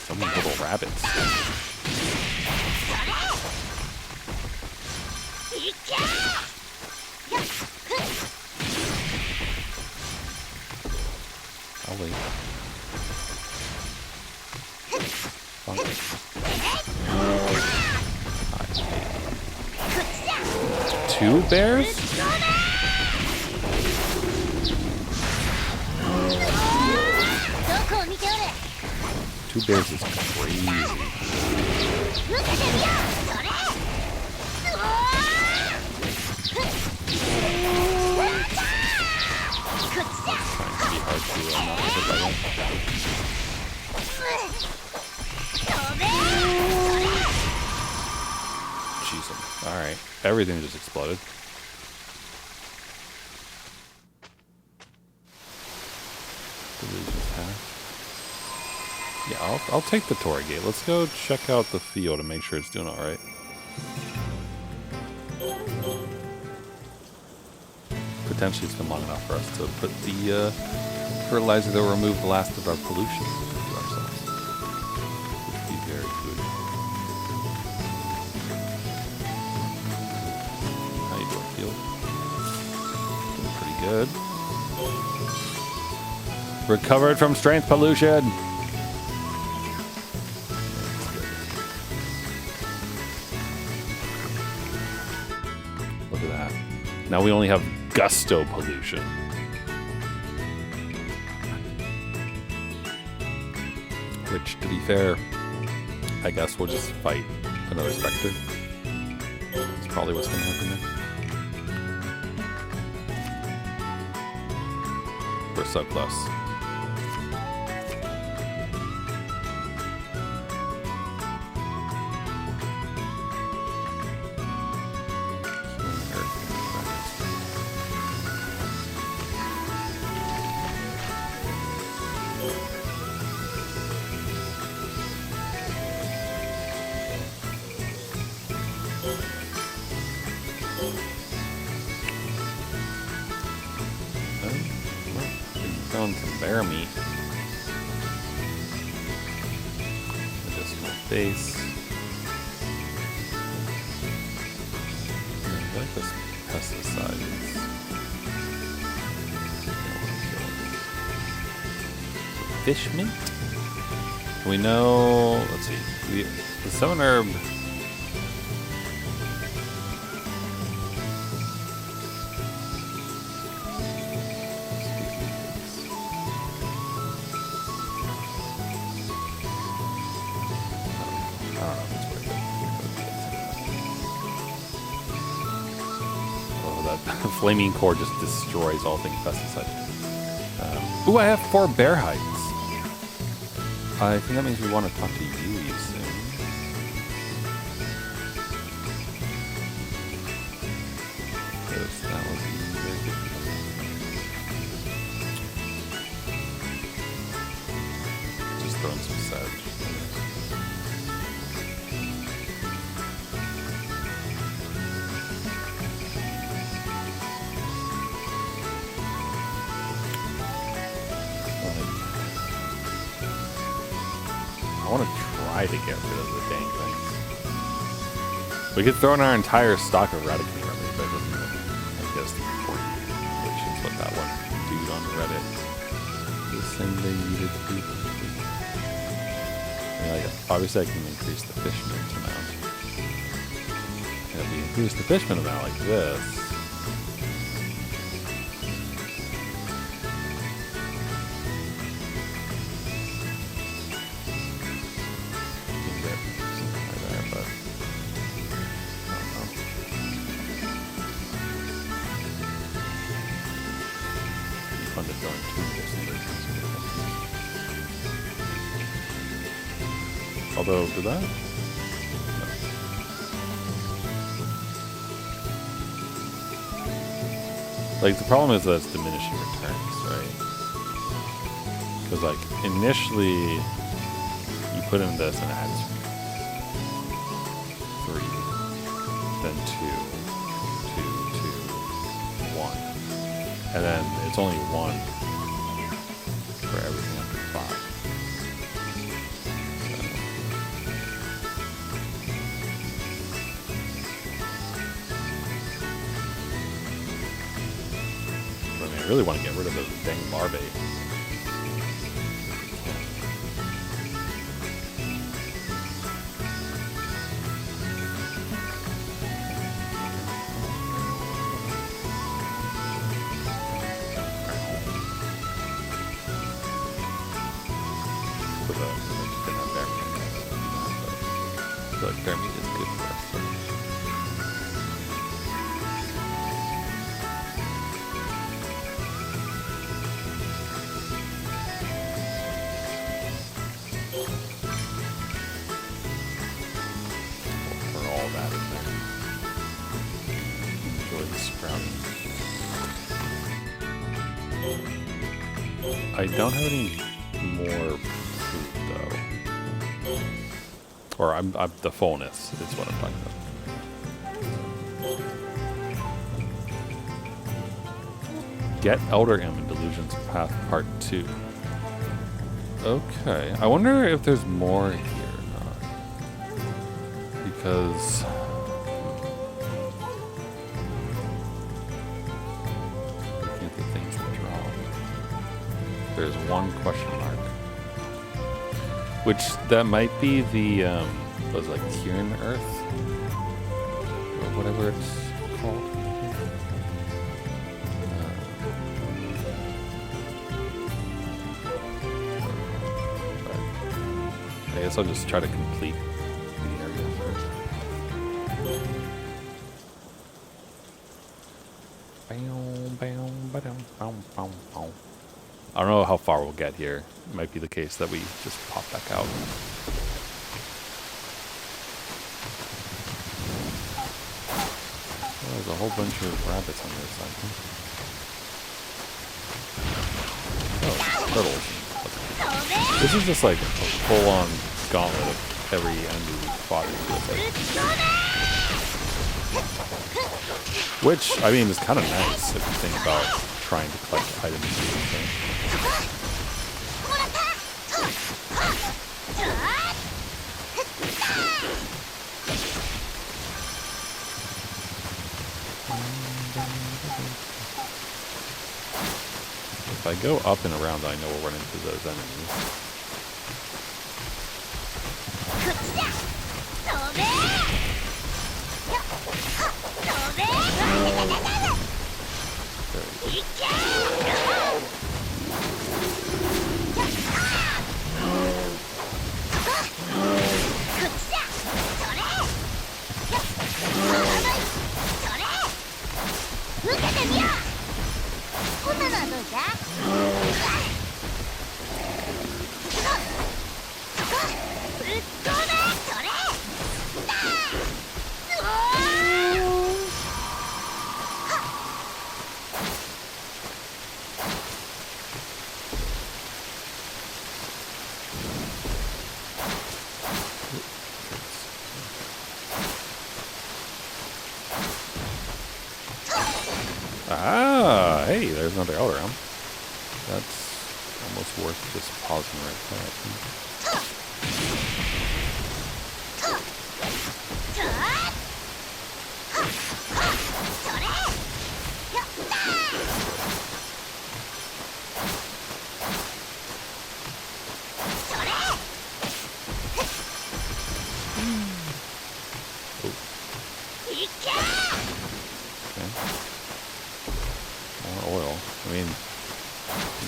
So many little rabbits. I'll wait. Two bears? Two bears is crazy. Jeez, alright. Everything just exploded. Yeah, I'll take the Torii Gate. Let's go check out the field and make sure it's doing alright. Potentially it's been long enough for us to put the fertilizer that will remove the last of our pollution to ourselves. Which would be very good. How you doing, field? Doing pretty good. Recovered from strength pollution! Look at that. Now we only have gusto pollution. Which, to be fair, I guess we'll just fight another spector. That's probably what's going to happen there. We're so close. Some bear meat. Adjustable base. I like this pesticides. Fish mint? We know. Let's see. The 7 herb. Flaming core just destroys all things pesticide. Ooh, I have 4 bear hides. I think that means we want to talk to Yui soon. Because that would be very good. Just throwing some sedge. try to get rid of the dang things. We could throw in our entire stock of Radican remedy, but it doesn't even, I guess, the report, which is what that one dude on Reddit was saying they needed to do. Like, obviously, I can increase the fishman's amount. And if we increase the fishman amount like this, you can get something like there, but I don't know. It'd be fun to join two versions. Although, did that? No. Like, the problem is that it's diminishing returns, right? Because, like, initially, you put in this and it adds 3, then 2, 2, 2, 1. And then it's only 1 for everything up to 5. I really want to get rid of those dang larvae. Put the image in there. I feel like bear meat is good for us. So. I don't have any more food though, or I'm the fullness is what I'm talking about. Get Elder Imp in Delusion's Path Part 2. Okay, I wonder if there's more here or not, because looking at the things that draw. There's one question mark. Which, that might be the, was like Kieran Earth? Or whatever it's called. I guess I'll just try to complete the area first. I don't know how far we'll get here. It might be the case that we just pop back out. Oh, there's a whole bunch of rabbits on this side. Oh, turtles. This is just like a full-on gauntlet of every enemy we fought with it. Which, I mean, is kind of nice if you think about trying to collect items and everything. If I go up and around, I know we'll run into those enemies. Ah, hey, there's another Elder Elm. That's almost worth just pausing right there, I think. Okay. More oil. I mean,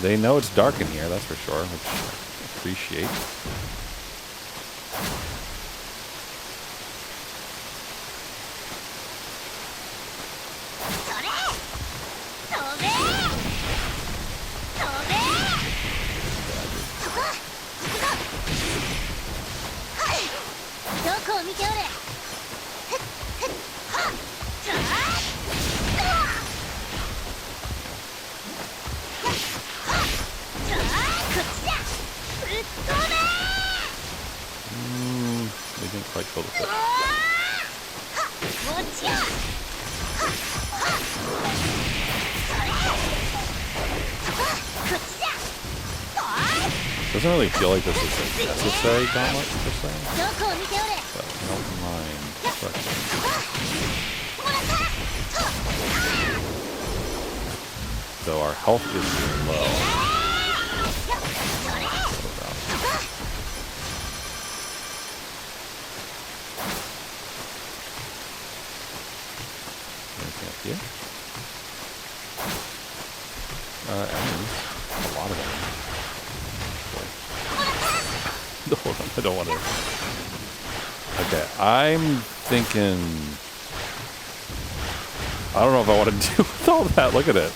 they know it's dark in here, that's for sure, which I appreciate. They didn't quite kill the fish. Doesn't really feel like this is a necessary gauntlet per se, but I don't mind questioning. So our health is low. Anything up here? Enemies. A lot of enemies. Hold on, I don't want to. Okay, I'm thinking. I don't know if I want to do with all that. Look at it.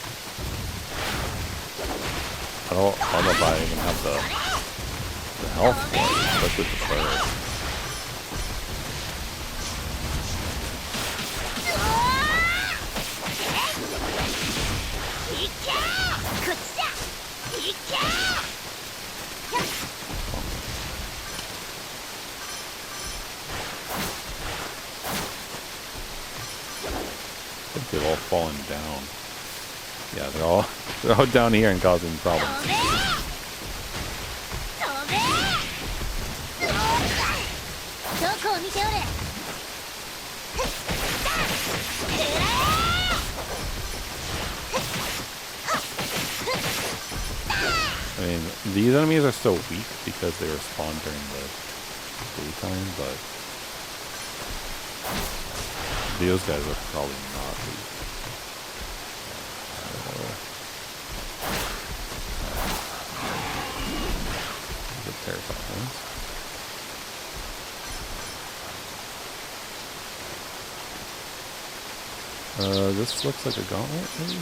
I don't know if I even have the health for it, especially with the bird. They've all fallen down. Yeah, they're all down here and causing problems. I mean, these enemies are so weak because they respawn during the daytime, but those guys are probably not weak. The terrifying. This looks like a gauntlet, maybe?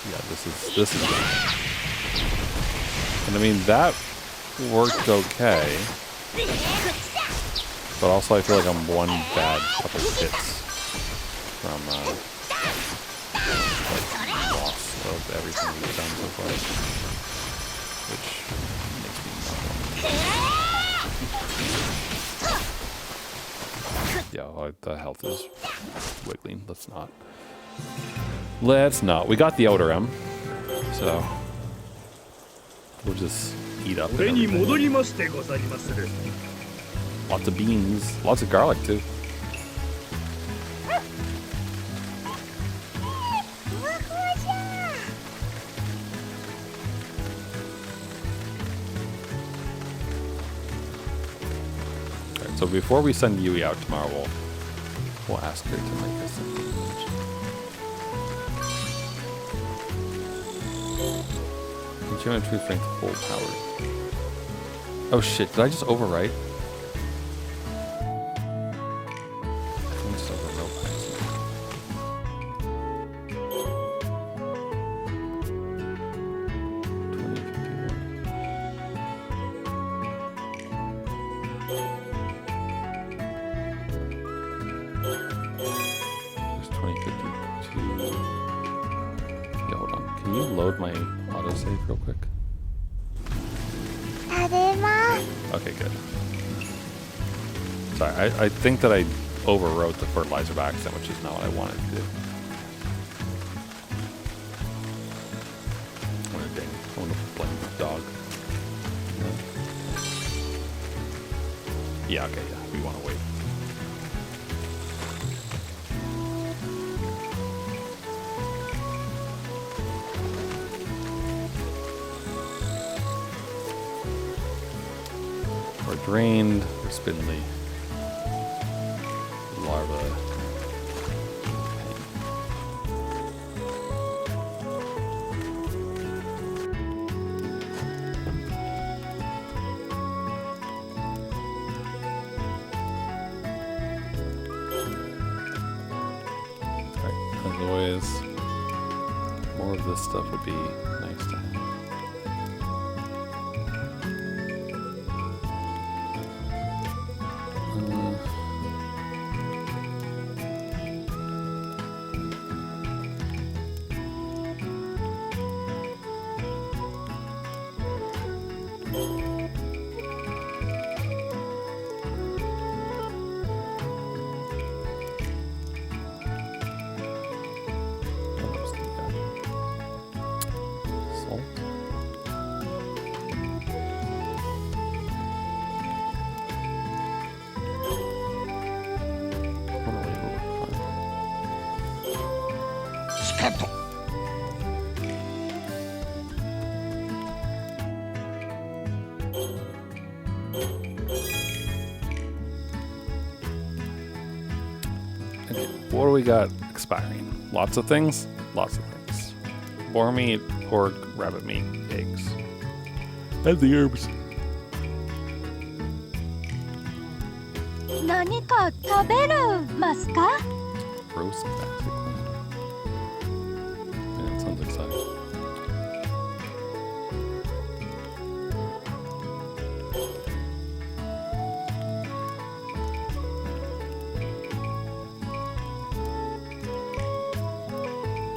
Yeah, this is gauntlet. And I mean, that worked okay. But also I feel like I'm one bad couple hits from like loss of everything we've done so far. Which makes me not want to. Yeah, the health is wiggling. Let's not. We got the outer M, so we'll just eat up everything. Lots of beans, lots of garlic too. Alright, so before we send Yui out tomorrow, we'll ask her to make us something. Enchantment true strength full power. Oh shit, did I just overwrite? Real quick. Okay, good. Sorry, I think that I overwrote the fertilizer by accident, which is not what I wanted to do. I want to blame the dog. Yeah, okay, yeah, we want to wait. Drained, we're spending the larva. As always, more of this stuff would be nice to have. What else do we got? Salt. What are we able to find? しかと Okay, what do we got expiring? Lots of things? Lots of things. Boar meat, pork, rabbit meat, eggs. And the herbs. 何か食べるますか？ Roast basically. Yeah, that sounds exciting.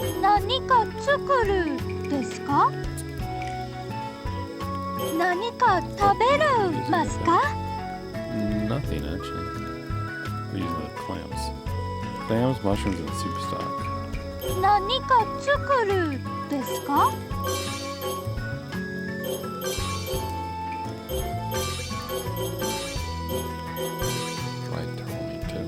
"何か作るですか？何か食べるますか？ Nothing actually. We're using the clams. Clams, mushrooms, and soup stock. 何か作るですか？ Dried turtle meat too.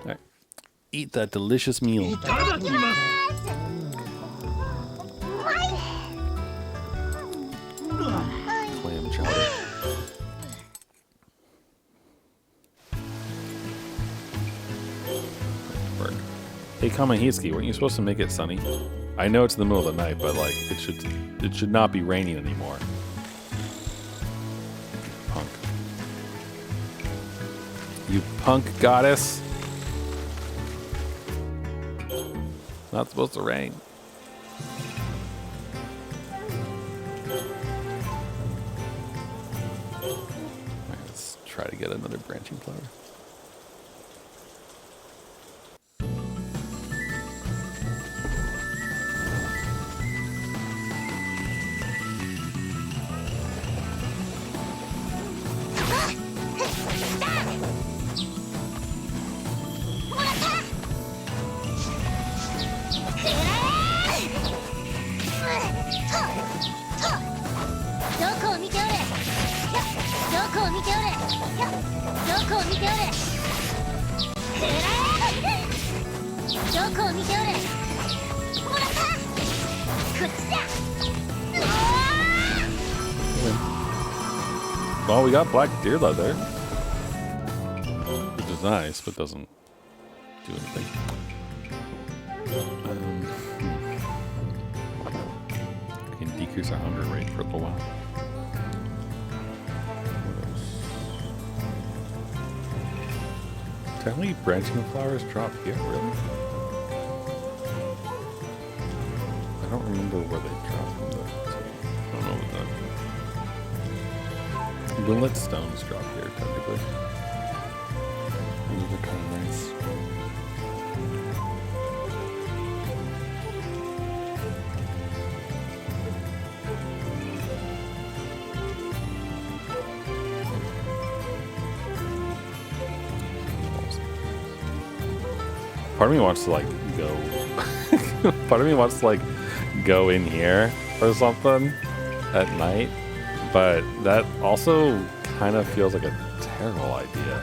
Alright. Eat that delicious meal. いただきます Clam chowder. Berg. Hey Kamahiski, weren't you supposed to make it sunny? I know it's the middle of the night, but like it should not be raining anymore. Punk. You punk goddess. Not supposed to rain. Alright, let's try to get another branching flower. Well, we got black deer leather, which is nice, but doesn't do anything. I can decrease our hunger rate for a little while. What else? Technically, branching flowers drop here, really? I don't remember where they drop from the. I don't know what that. Willet stones drop here, technically. These are kind of nice. Part of me wants to like go. Part of me wants to like go in here or something at night. But that also kind of feels like a terrible idea.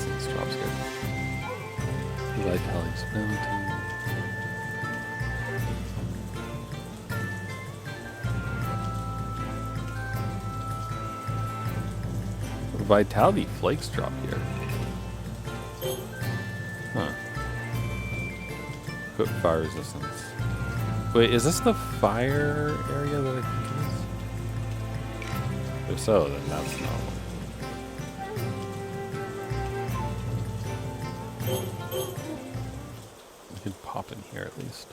resistance drops here. Vitality penalty. Vitality flakes drop here. Huh. Put fire resistance. Wait, is this the fire area that I think it is? If so, then that's normal. We can pop in here at least.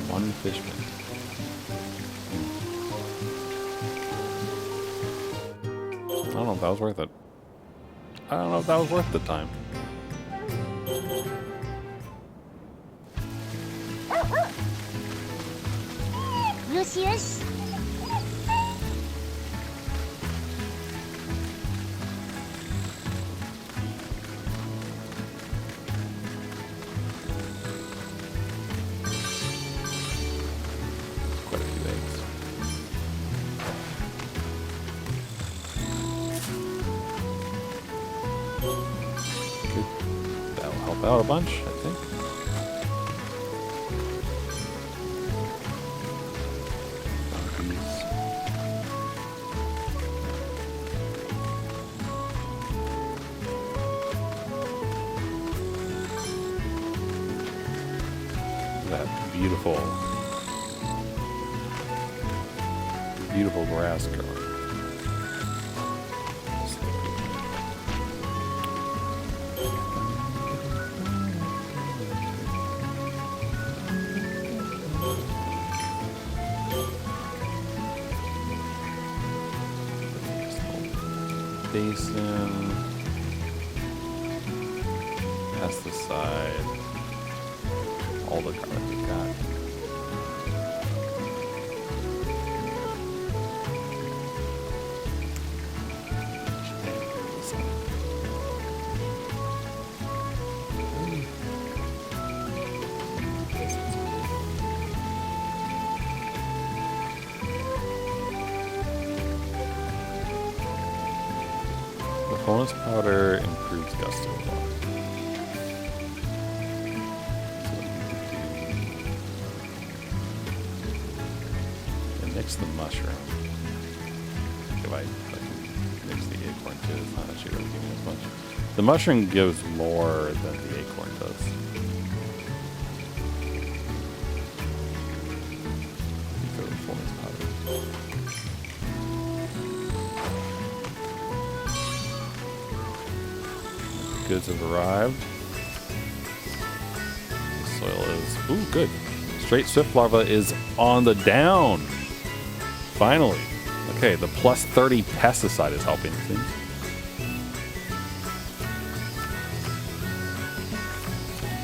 One fishman. I don't know if that was worth it. I don't know if that was worth the time. Quite a few eggs. Good. That'll help out a bunch, I think. Donkeys. That beautiful grass growing. Basin. Past the side. All the garlic we got. Performance powder improves gusto a lot. And mix the mushroom. If I mix the acorn too, it's not actually really giving as much. The mushroom gives more than the acorn does. Go to performance powder. Goods have arrived. The soil is... Ooh, good. Straight Swift Larva is on the down. Finally. Okay, the plus 30 pesticide is helping, it seems.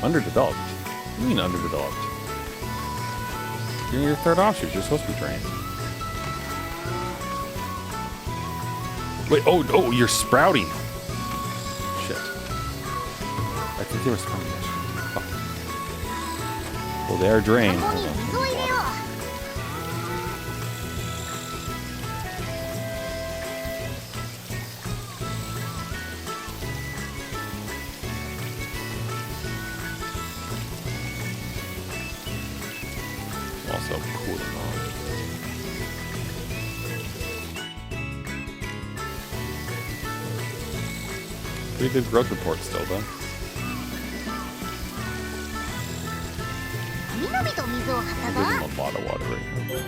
Underdeveloped? What do you mean underdeveloped? You're in your third offshoot. You're supposed to be trained. Wait, oh, you're sprouting. Shit. I think they were sprouting yesterday. Oh. Well, they are drained. Hold on. Also cooling on. Pretty good growth report still, though. We're getting a lot of water right now.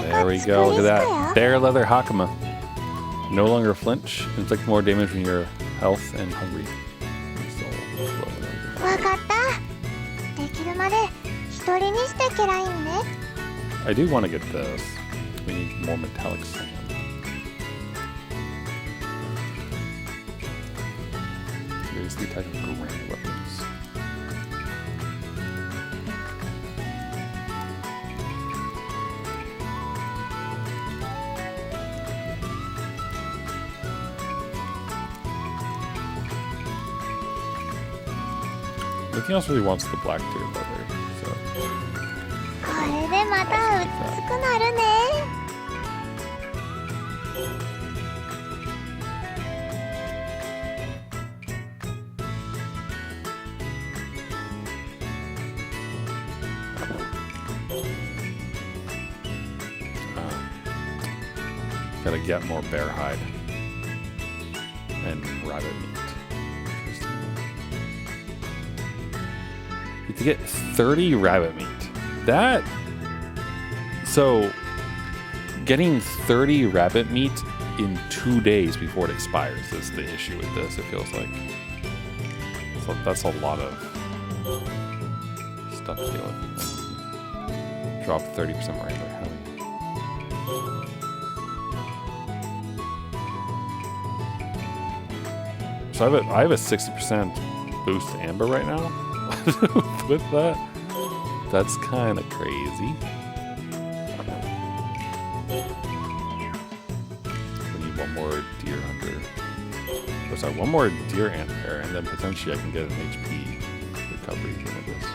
There we go, look at that. Bare leather Hakama. No longer flinch. Inflict more damage when you're health and hungry. So,わかった。できるまで一人にしてけらいんね。 I do want to get this. We need more metallic sand. Here's the type of grand weapons. Nothing else really wants the black deer leather, so. これでまた美しくなるね。Gotta get more bear hide and rabbit meat. You have to get 30 rabbit meat. That, so getting 30 rabbit meat in 2 days before it expires is the issue with this, it feels like. So that's a lot of stuff to deal with. Drop 30% more regular heavy. So I have a 60% boost to amber right now. With that, that's kind of crazy. We need one more deer hunter. Oh, sorry, one more deer antler, and then potentially I can get an HP recovery from this.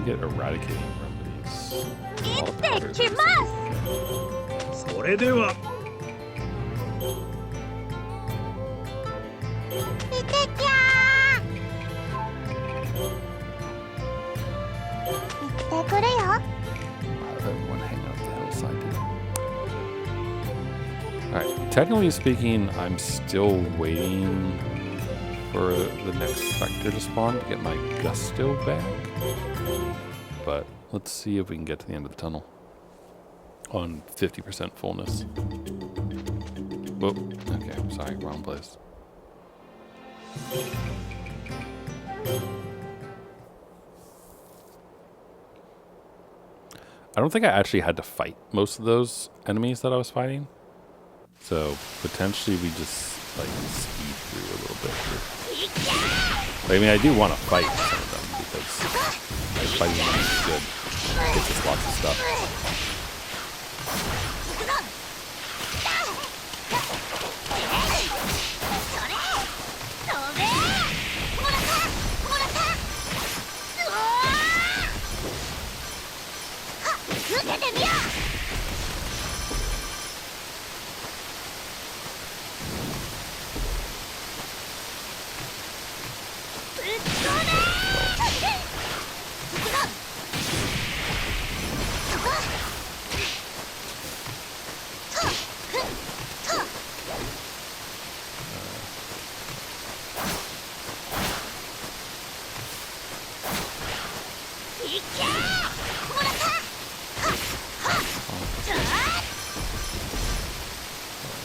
Get eradicating remedies. 行ってきます。それでは行ってきゃー。行ってくるよ。Everyone hang out the hillside. Alright, technically speaking, I'm still waiting for the next spector to spawn to get my gusto back. But let's see if we can get to the end of the tunnel on 50% fullness. Whoa, okay, sorry, wrong place. I don't think I actually had to fight most of those enemies that I was fighting. So potentially we just like speed through a little bit here. I mean, I do want to fight some of them because fighting them is good. It gets us lots of stuff.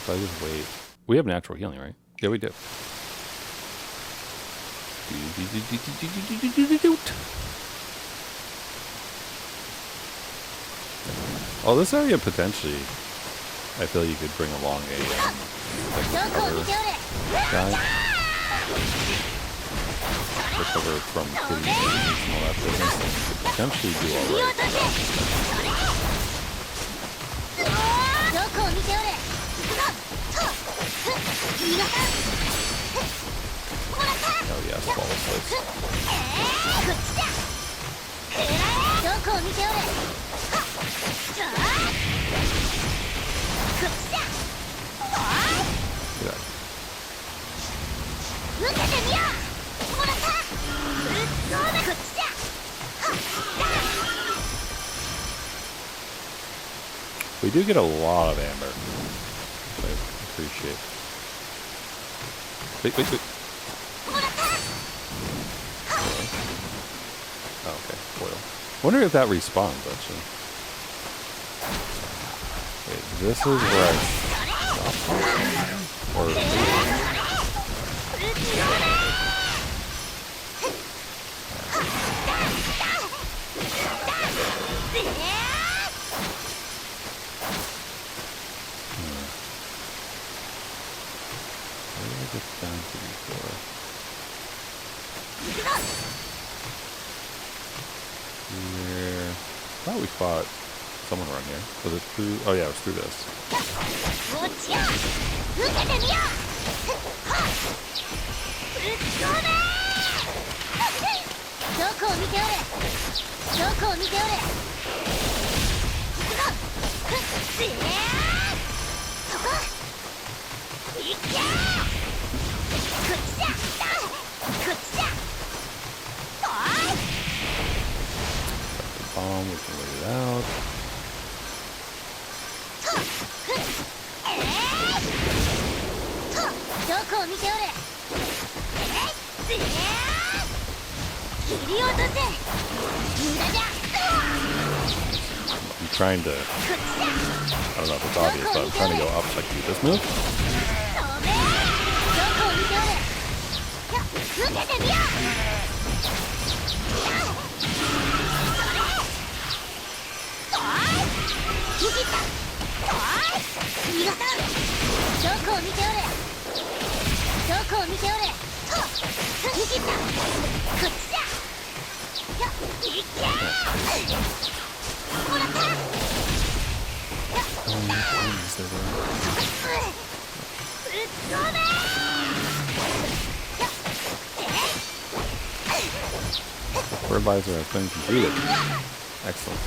I just wait. We have natural healing, right? Yeah, we do. Oh, this area potentially, I feel you could bring along a guy. Recover from kitty and all that business. Could potentially do alright. Oh yes, ball of place. We do get a lot of amber. Which I appreciate. Wait. Oh, okay, foil. Wonder if that respawns, actually. Wait, this is where I stop. Or... Where did I get down to before? Here. I thought we fought someone around here. Was it through? Oh yeah, it was through this. Bomb, we can wait it out. I'm trying to, I don't know if it's obvious, but I'm trying to go up so I can do this move. Fertilizer has been completed. Excellent.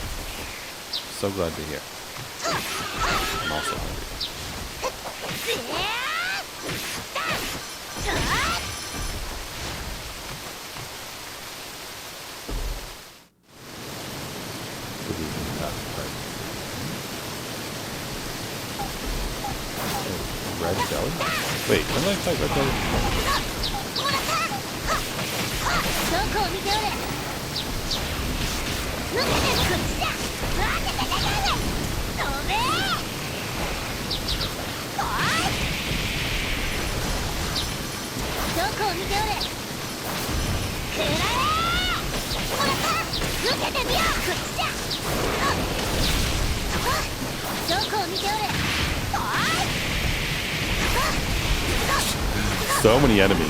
So glad to hear. I'm also hungry. Red jelly? Wait, when did I fight red jelly? So many enemies.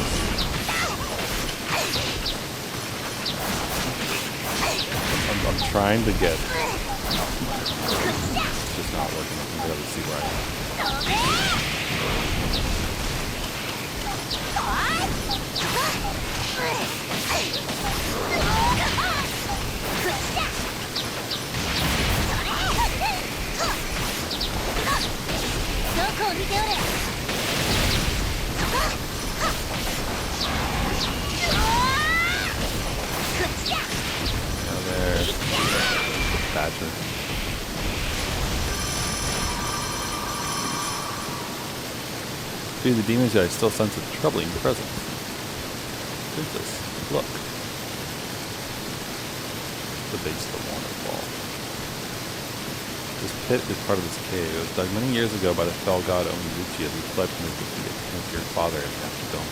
I'm trying to get. It's just not working. I can barely see where I am. Now there's the badger. Through the demons, I still sense a troubling presence. Princess, look. The base of the waterfall. This pit is part of this cave. It was dug many years ago by the fell god Omizuchi as he fled from his defeat against your father in Nakadome.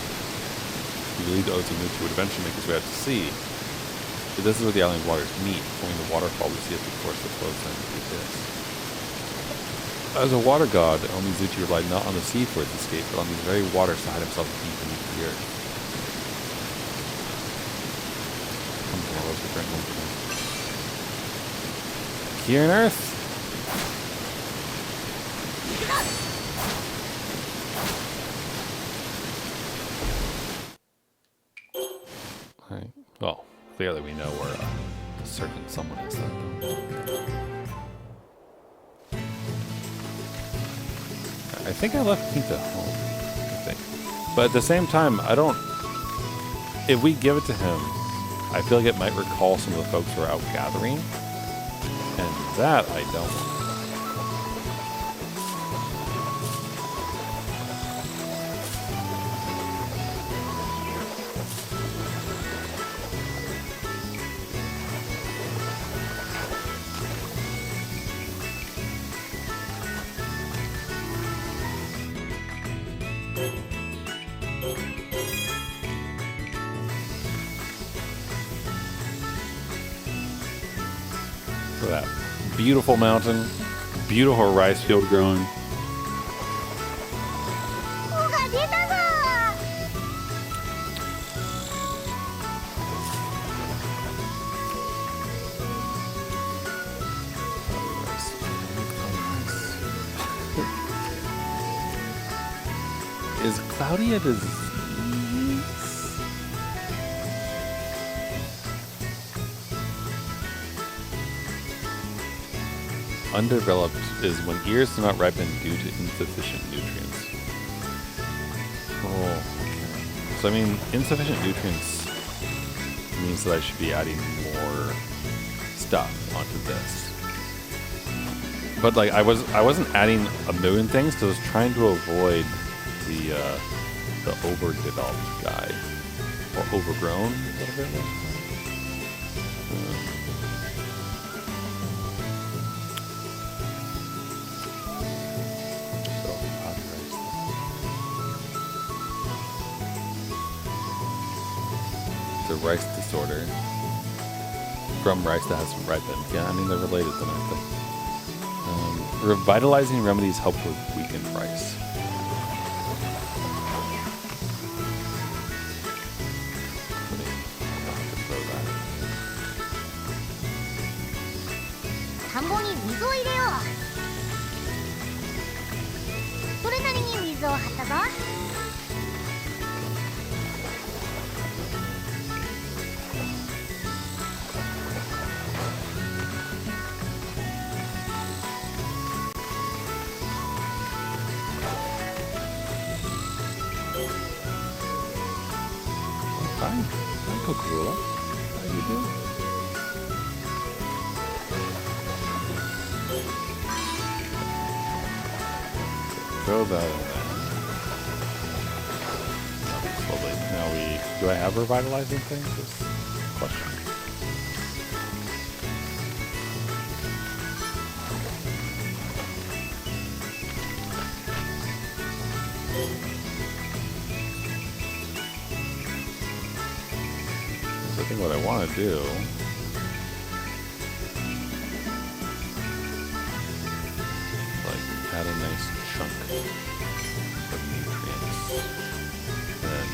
He believed Omizuchi would eventually make his way out to sea. But this is where the island's waters meet, forming the waterfall we see as the course that flows into the abyss. As a water god, Omizuchi relied not on the sea for its escape, but on these very waters to hide himself deep beneath the earth. Here on Earth. Alright. Well, clearly we know where a certain someone is then. I think I left Pinta home. I think. But at the same time, I don't... If we give it to him, I feel like it might recall some of the folks who are out gathering. And that I don't. Beautiful mountain, beautiful rice field growing. 尾が出たぞ。 Is cloudy a disease? Undeveloped is when ears do not ripen due to insufficient nutrients. Oh, okay. So I mean, insufficient nutrients means that I should be adding more stuff onto this. But like I wasn't adding a million things because I was trying to avoid the overdeveloped guy or overgrown, whatever it was. The rice disorder from rice that hasn't ripened. Yeah, I mean they're related then, aren't they? Revitalizing remedies help with weakened rice. Hi, Kokura. How you doing? Throw that in there. Slowly. Now do I have revitalizing things? Just a question. I think what I want to do like add a nice chunk of nutrients and then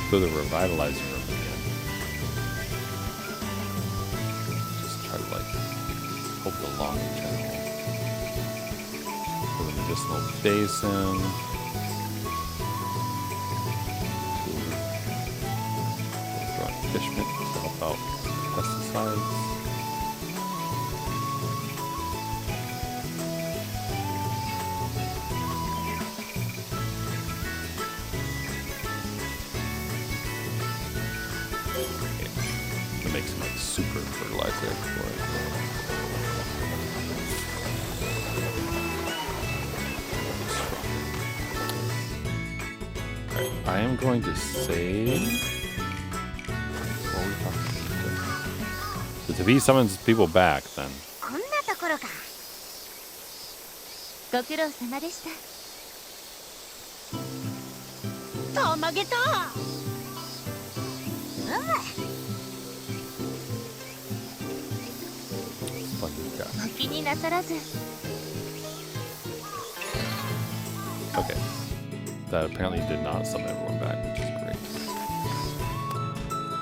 throw the revitalizing room again. Just try to like help the lung in general. Put a medicinal basin. Fish mint to help out pesticides. Okay. To make some like super fertilizer for it. Alright, I am going to save. If he summons people back, then. こんなところか。ご苦労様でした。たまげた。お気になさらず。Okay. That apparently did not summon everyone back, which is great.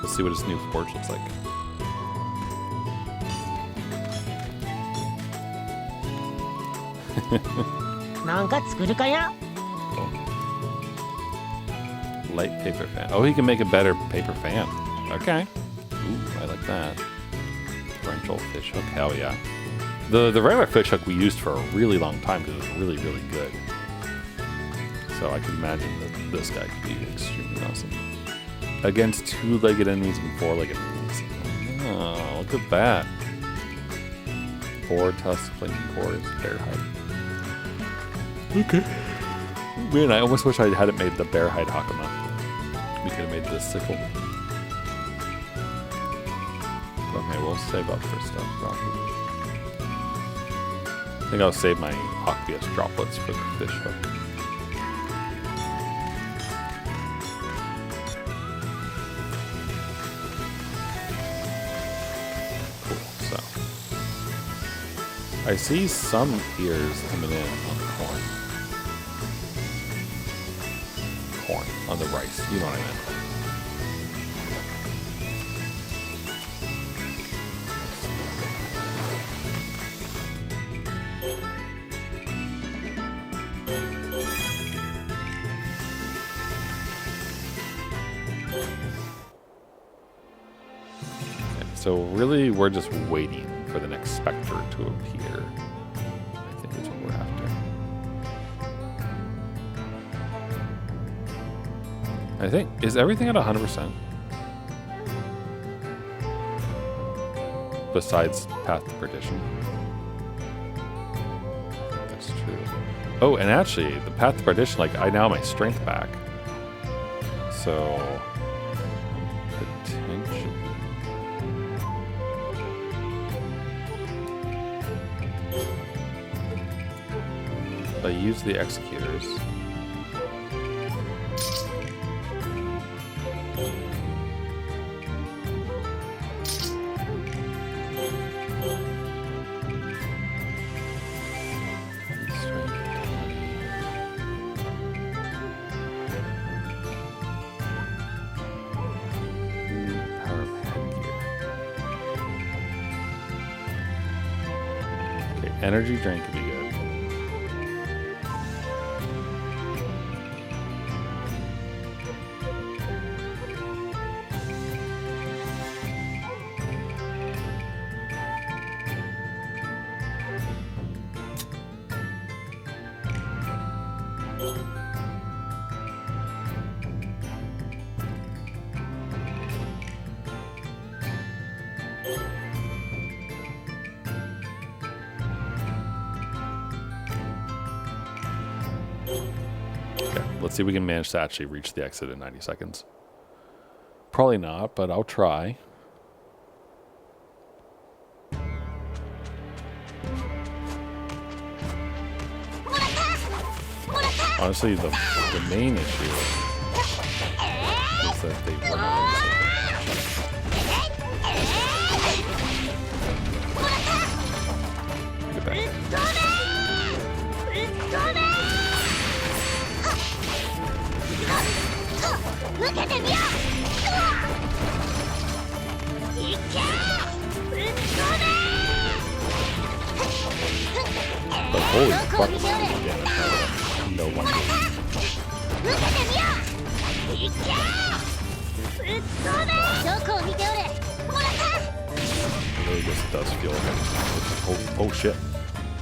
Let's see what his new forge looks like. Light paper fan. Oh, he can make a better paper fan. Okay. Ooh, I like that. Torrential fish hook. Hell yeah. The regular fish hook we used for a really long time because it was really, really good. So I can imagine that this guy could be extremely awesome. Against two-legged enemies and four-legged enemies. Oh, look at that. 4 tusks, flaming cores, bear hide. Okay. Man, I almost wish I hadn't made the bear hide Hakama. We could have made this sickle. Okay, we'll save up for stuff probably. I think I'll save my Aqueous droplets for the fish hook. Cool, so. I see some ears coming in on the corn. Corn on the rice. You know what I meant. So really, we're just waiting for the next specter to appear. I think is what we're after. I think, is everything at 100%? Besides Path to Perdition. I think that's true. Oh, and actually, the Path to Perdition, like, I now have my strength back. So, potentially. I use the executors. Power of headgear. Okay, energy drink could be good. Let's see if we can manage to actually reach the exit in 90 seconds. Probably not, but I'll try. Honestly, the main issue is that they run out of Get back. But holy fuck, this is damage. No one did. It really just does feel like oh shit.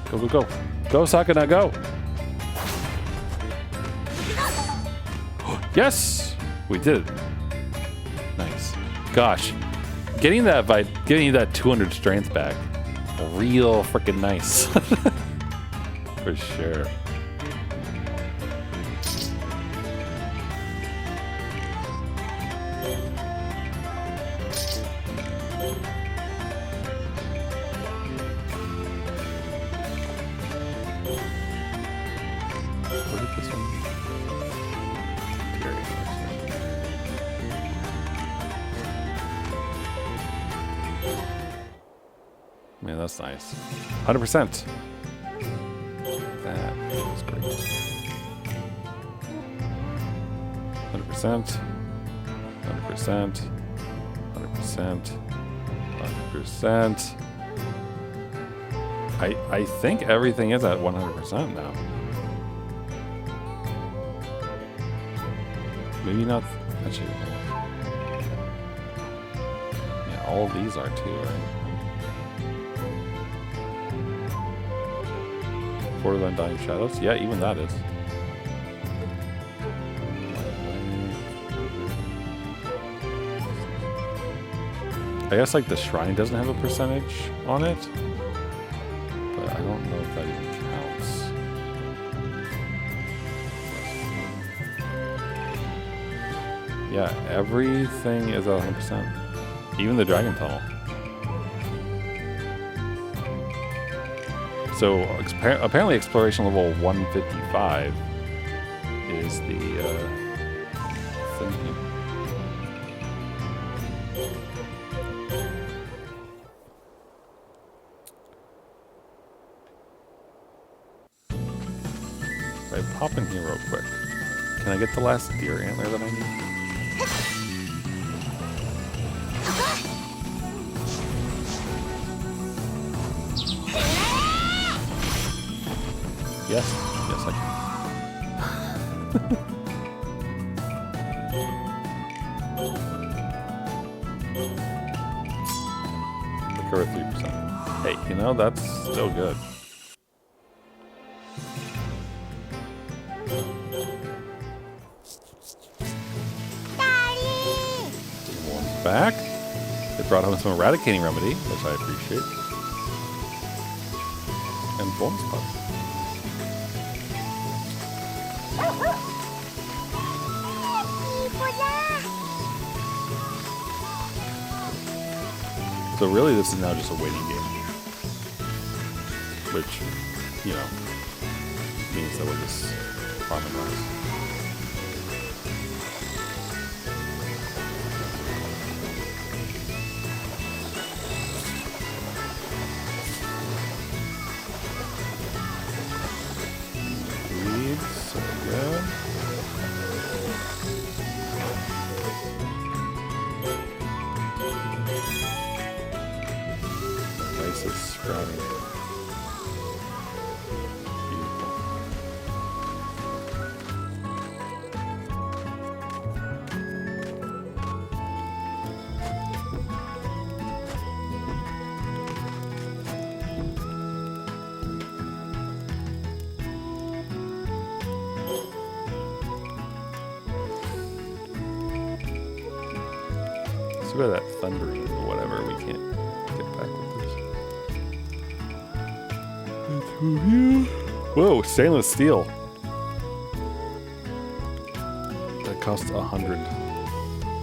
Go, go, go. Go, Sakuna, go! Yes! We did it. Nice. Gosh. Getting that 200 strength back. Real freaking nice. For sure. What is this one? Man, that's nice. 100%. That was great. 100%. 100%. 100%. 100%. I think everything is at 100% now. Maybe not. Actually, yeah, all of these are too, right? Portal of Undying Shadows? Yeah, even that is. I guess like the shrine doesn't have a percentage on it, but I don't know if that even counts. Yeah, everything is at 100%. Even the Dragon Tunnel. So apparently exploration level 155 is the thing here. hop in here real quick. Can I get the last deer antler that I need? Yes. Yes, I can. Recover 3%. Hey, you know, that's still good. One's back. They brought home some eradicating remedy, which I appreciate. And bonus puff. So really this is now just a waiting game. Which, you know, means that we're just farming rice. So good. Rice is sprouting. Beautiful. Too bad that thunder or whatever, we can't get back with this. Whoa, stainless steel. That costs 100.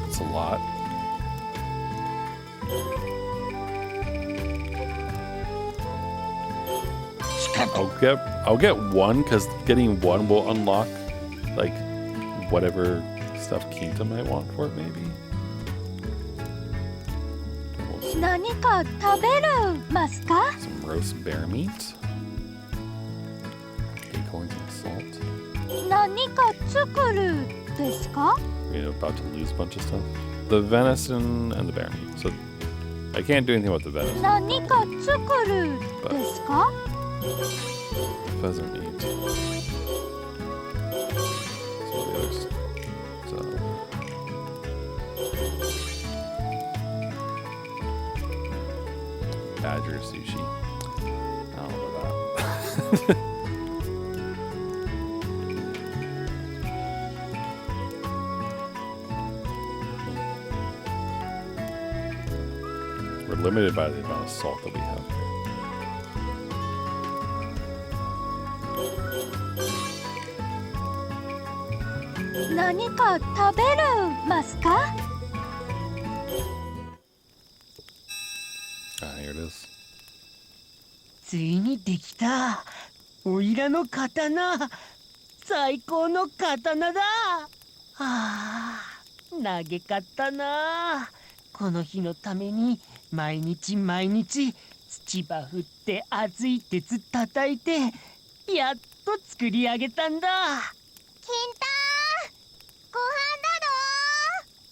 That's a lot. I'll get one because getting one will unlock like whatever stuff Kinta might want for it maybe. 何か食べるますか? Some roast bear meat. Acorns and salt. 何か作るですか? You're about to lose a bunch of stuff. The venison and the bear meat. So I can't do anything about the venison. 何か作るですか? Pheasant meat. So the others. So. Badger sushi. I don't know about that. We're limited by the amount of salt that we have. Here it is. ついにできた。おいらの刀。最高の刀だ。投げかったな。この日のために毎日毎日土場振って熱い鉄叩いてやっと作り上げたんだ。金太ご飯だ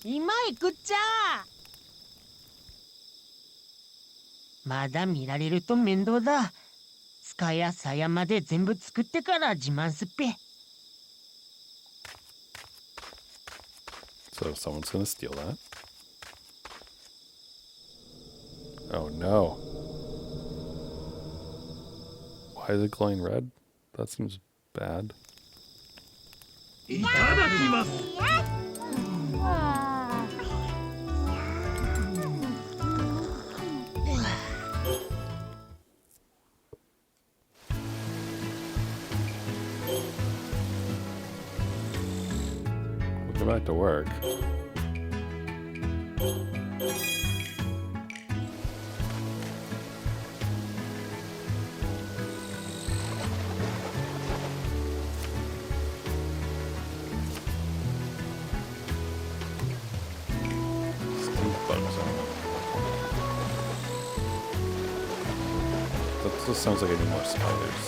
今行くっちゃ。まだ見られると面倒だ。塚や鞘まで全部作ってから自慢すっぺ。So someone's gonna steal that. Oh no. Why is it glowing red? That seems bad. いただきます。We'll go back to work. That just sounds like I need more spiders.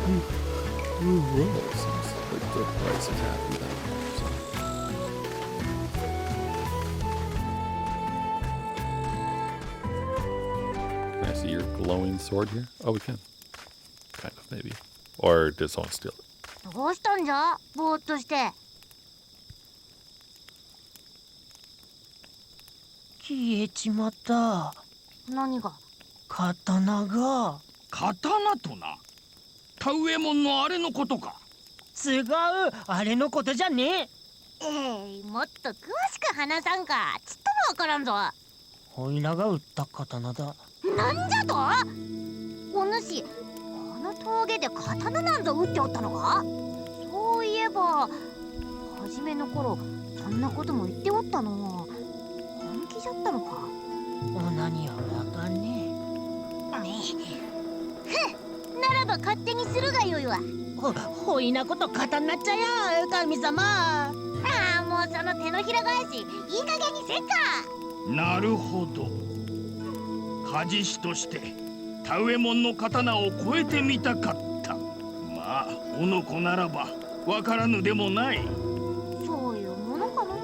Whoa, seems like the price is happy that much. Can I see your glowing sword here? Oh, we can. Kind of, maybe. Or did someone steal it? どうしたんじゃぼーっとして。消えちまった。何が？刀が。刀とな。田植え門のあれのことか。違う、あれのことじゃねえもっと詳しく話さんか。ちっともわからんぞ。え。おいらが撃った刀だ。なんじゃと？お主、この峠で刀なんぞ撃っておったのか？そういえば、初めの頃、そんなことも言っておったの。本気じゃったのか？お何はわかんねふん、ならば勝手にするがよいわ。ほいなこと刀になっちゃや、神様。ああ、もうその手のひら返し、いい加減にせんか。なるほど。鍛冶師として田植え門の刀を超えてみたかった。まあおの子ならばわからぬでもない。そういうものかの。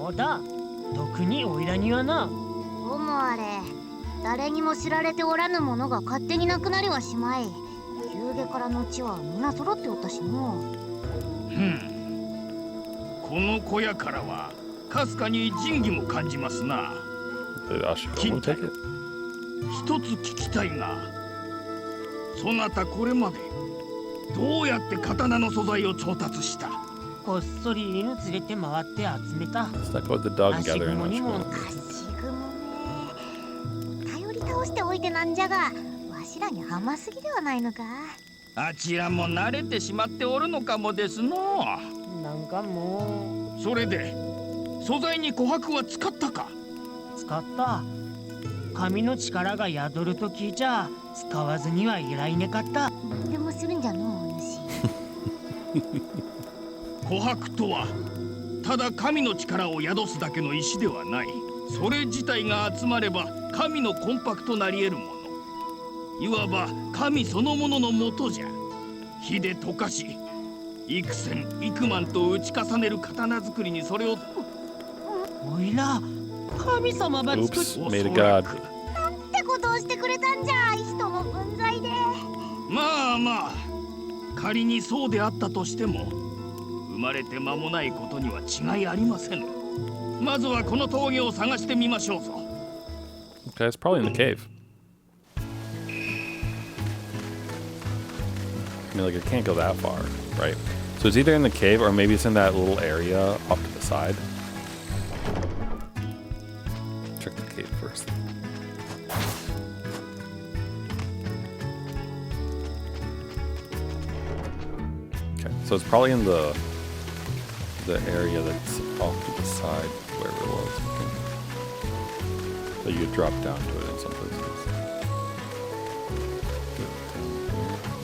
おだ、特においらにはな。ともあれ、誰にも知られておらぬものが勝手になくなりはしまい。夕げからの地は皆揃っておったしの。この小屋からはかすかに仁義も感じますな。金太、一つ聞きたいが、そなたこれまでどうやって刀の素材を調達した？こっそり犬連れて回って集めた。Let's not go with the dog and gather in much 足雲ね。頼り倒しておいてなんじゃが、わしらに甘すぎではないのか？あちらも慣れてしまっておるのかもですの。なんかもそれで素材に琥珀は使ったか？使った。神の力が宿ると聞いちゃ使わずにはいらいねかった。何でもするんじゃのお主。琥珀とはただ神の力を宿すだけの石ではない。それ自体が集まれば神の魂魄となり得るもの。いわば神そのものの元じゃ。火で溶かし幾千幾万と打ち重ねる刀作りにそれを。おいら神様が作っ Oops, made a god. ってことをしてくれたんじゃ、人の分際で。まあまあ、仮にそうであったとしても生まれて間もないことには違いありません。まずはこの峠を探してみましょうぞ。 Okay, it's probably in the cave. I mean, like, it can't go that far, right? So it's either in the cave or maybe it's in that little area off to the side. Check the cave first. Okay, so it's probably in the area that's off to the side, wherever it was. Okay. So you could drop down to it in some places.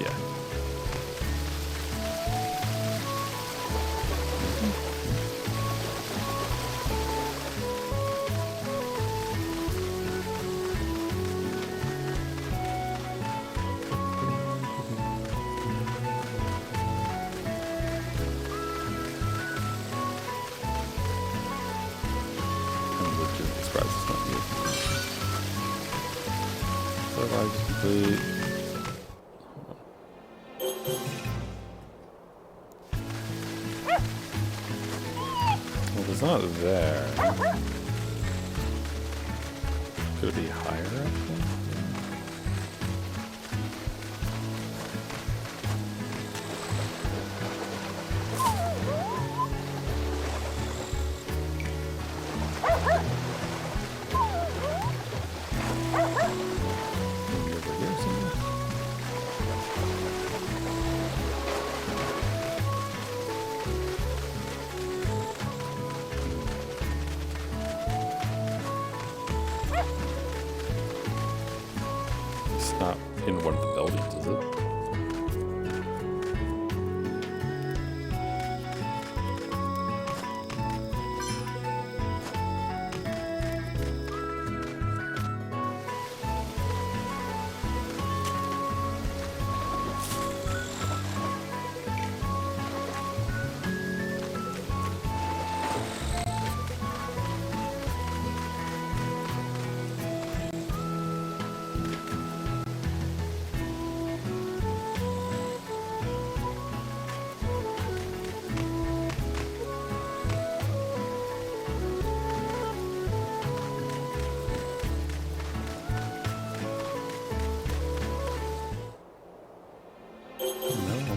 Yeah. I'm legitimately surprised it's not you. Otherwise, complete. Well, it's not there. Could it be higher up there? Maybe over here somewhere? It's not in one of the buildings, is it?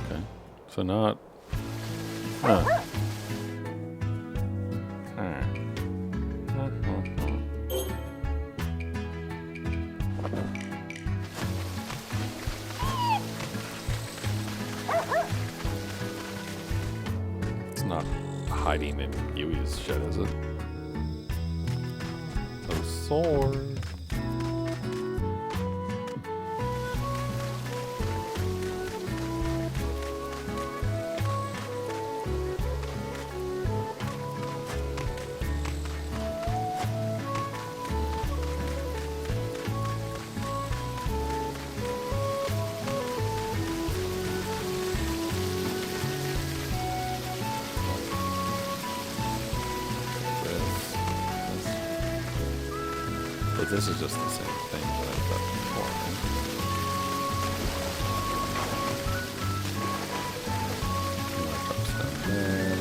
Okay. So not. Huh. Huh. It's not hiding in Yui's shit, is it? Oh, sword. But this is just the same thing that I've done before. Right? Drops down there.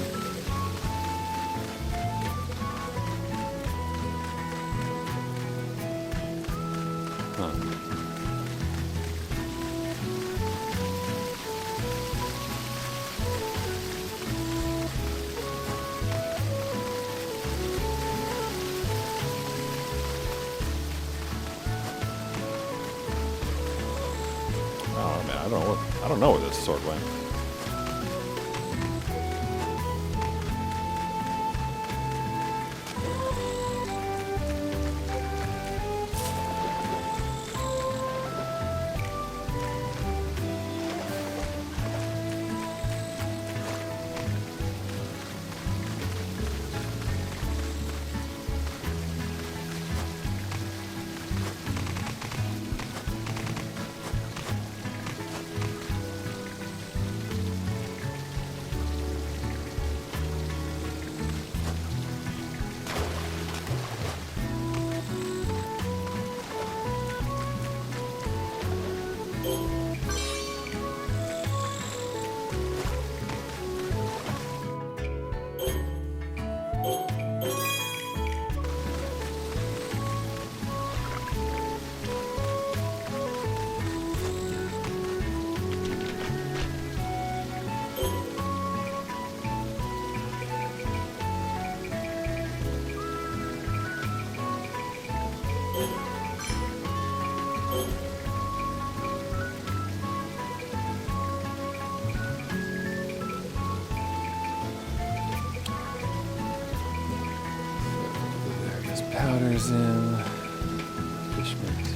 Huh. Oh man, I don't know where this sword went. Powders in. Fishment.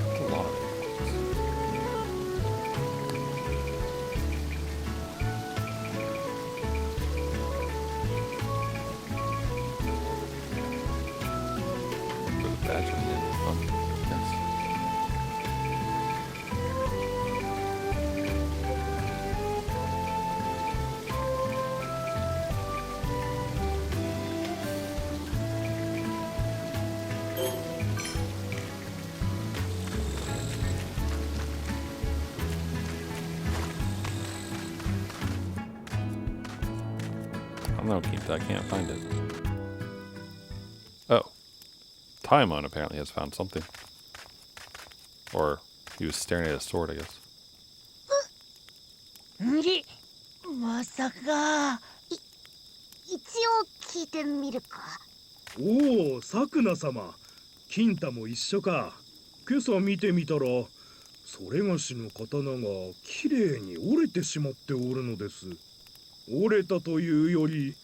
That's a lot of Put a badger in. Fun. Yes. I don't know, Keith. I can't find it. Oh. Taimon apparently has found something. Or he was staring at his sword, I guess. 無理まさか一応聞いてみるか。おお、さくな様。金太も一緒か。今朝見てみたら、それがしの刀がきれいに折れてしまっておるのです。折れたというより、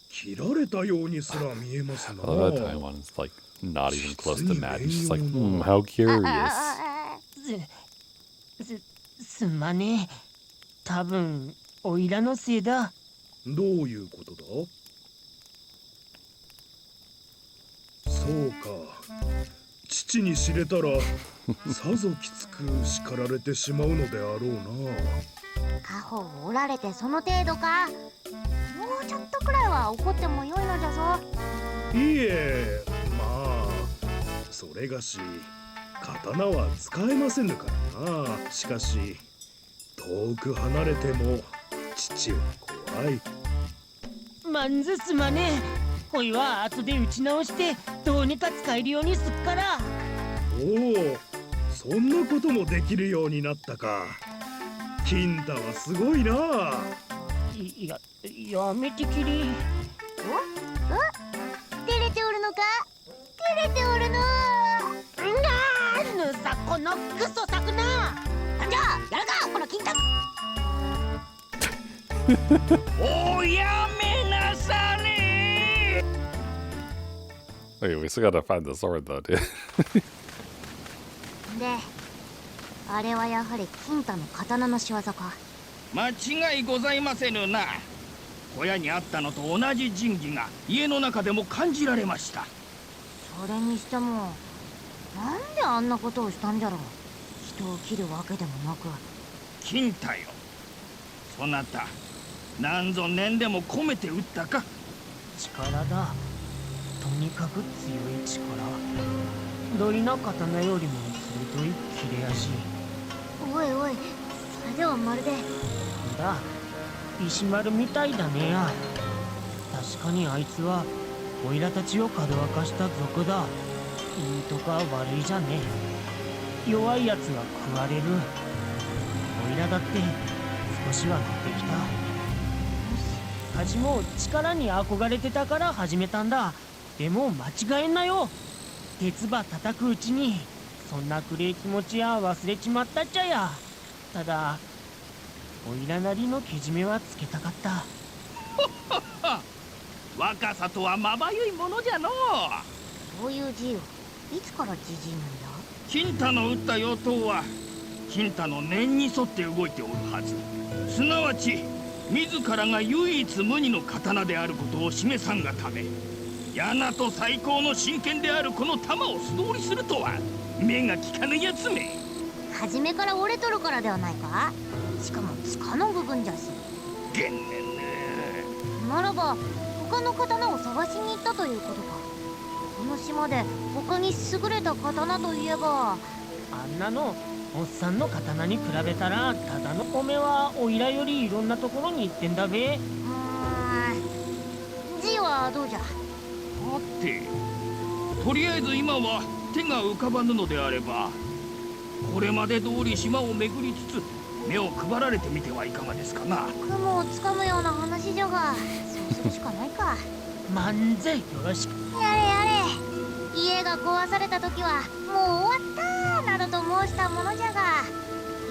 切られたようにすら見えますな。 I love that Taiwan is like not even close to mad. He's just like, how curious. すまねえ多分おいらのせいだどういうことだ？そうか。父に知れたらさぞきつく叱られてしまうのであろうな。家宝を折られてその程度か。もうちょっとくらいは怒ってもよいのじゃぞ。いえ、まあそれがし刀は使えませぬからな。しかし遠く離れても父は怖い。まんずすまねえほいは後で打ち直してどうにか使えるようにすっから。おお、そんなこともできるようになったか。金太はすごいな。やめてきり。照れておるのか。照れておるの。ぬさこのクソサクナ。なんじゃやるかこの金太。おやめなされ。 Wait, we still gotta find the sword though, dude. であれはやはり金太の刀の仕業か。間違いございませぬな。小屋にあったのと同じ神器が家の中でも感じられました。それにしてもなんであんなことをしたんじゃろう。人を切るわけでもなく。金太よ、そなたなんぞ念でも込めて撃ったか。力だ。とにかく強い力。どりな刀よりも鋭い切れ味。おいおい、それではまるで。だ、石丸みたいだねや。確かにあいつはオイラたちをかどわかした族だ。いいとか悪いじゃねえ。弱いやつは食われる。オイラだって少しは乗ってきた。カジも力に憧れてたから始めたんだ。でも間違えんなよ。鉄ば叩くうちにそんなくれえ気持ちや忘れちまったっちゃや。ただオイラなりのけじめはつけたかった。若さとはまばゆいものじゃのう。そういう字よ。いつからじじいなんだ。金太の撃った妖刀は金太の念に沿って動いておるはず。すなわち自らが唯一無二の刀であることを示さんがため、ヤナと最高の真剣であるこの玉を素通りするとは目が利かぬやつめ。初めから折れとるからではないか。しかも塚の部分じゃし。げんねんならば他の刀を探しに行ったということか。この島で他に優れた刀といえば。あんなのおっさんの刀に比べたらただのおめはオイラよりいろんなところに行ってんだべ。字はどうじゃ。さて、とりあえず今は手が浮かばぬのであれば、これまで通り島を巡りつつ目を配られてみてはいかがですかな。雲をつかむような話じゃが、そうするしかないか。まんぜよろしく。やれやれ。家が壊された時はもう終わったなどと申したものじゃが、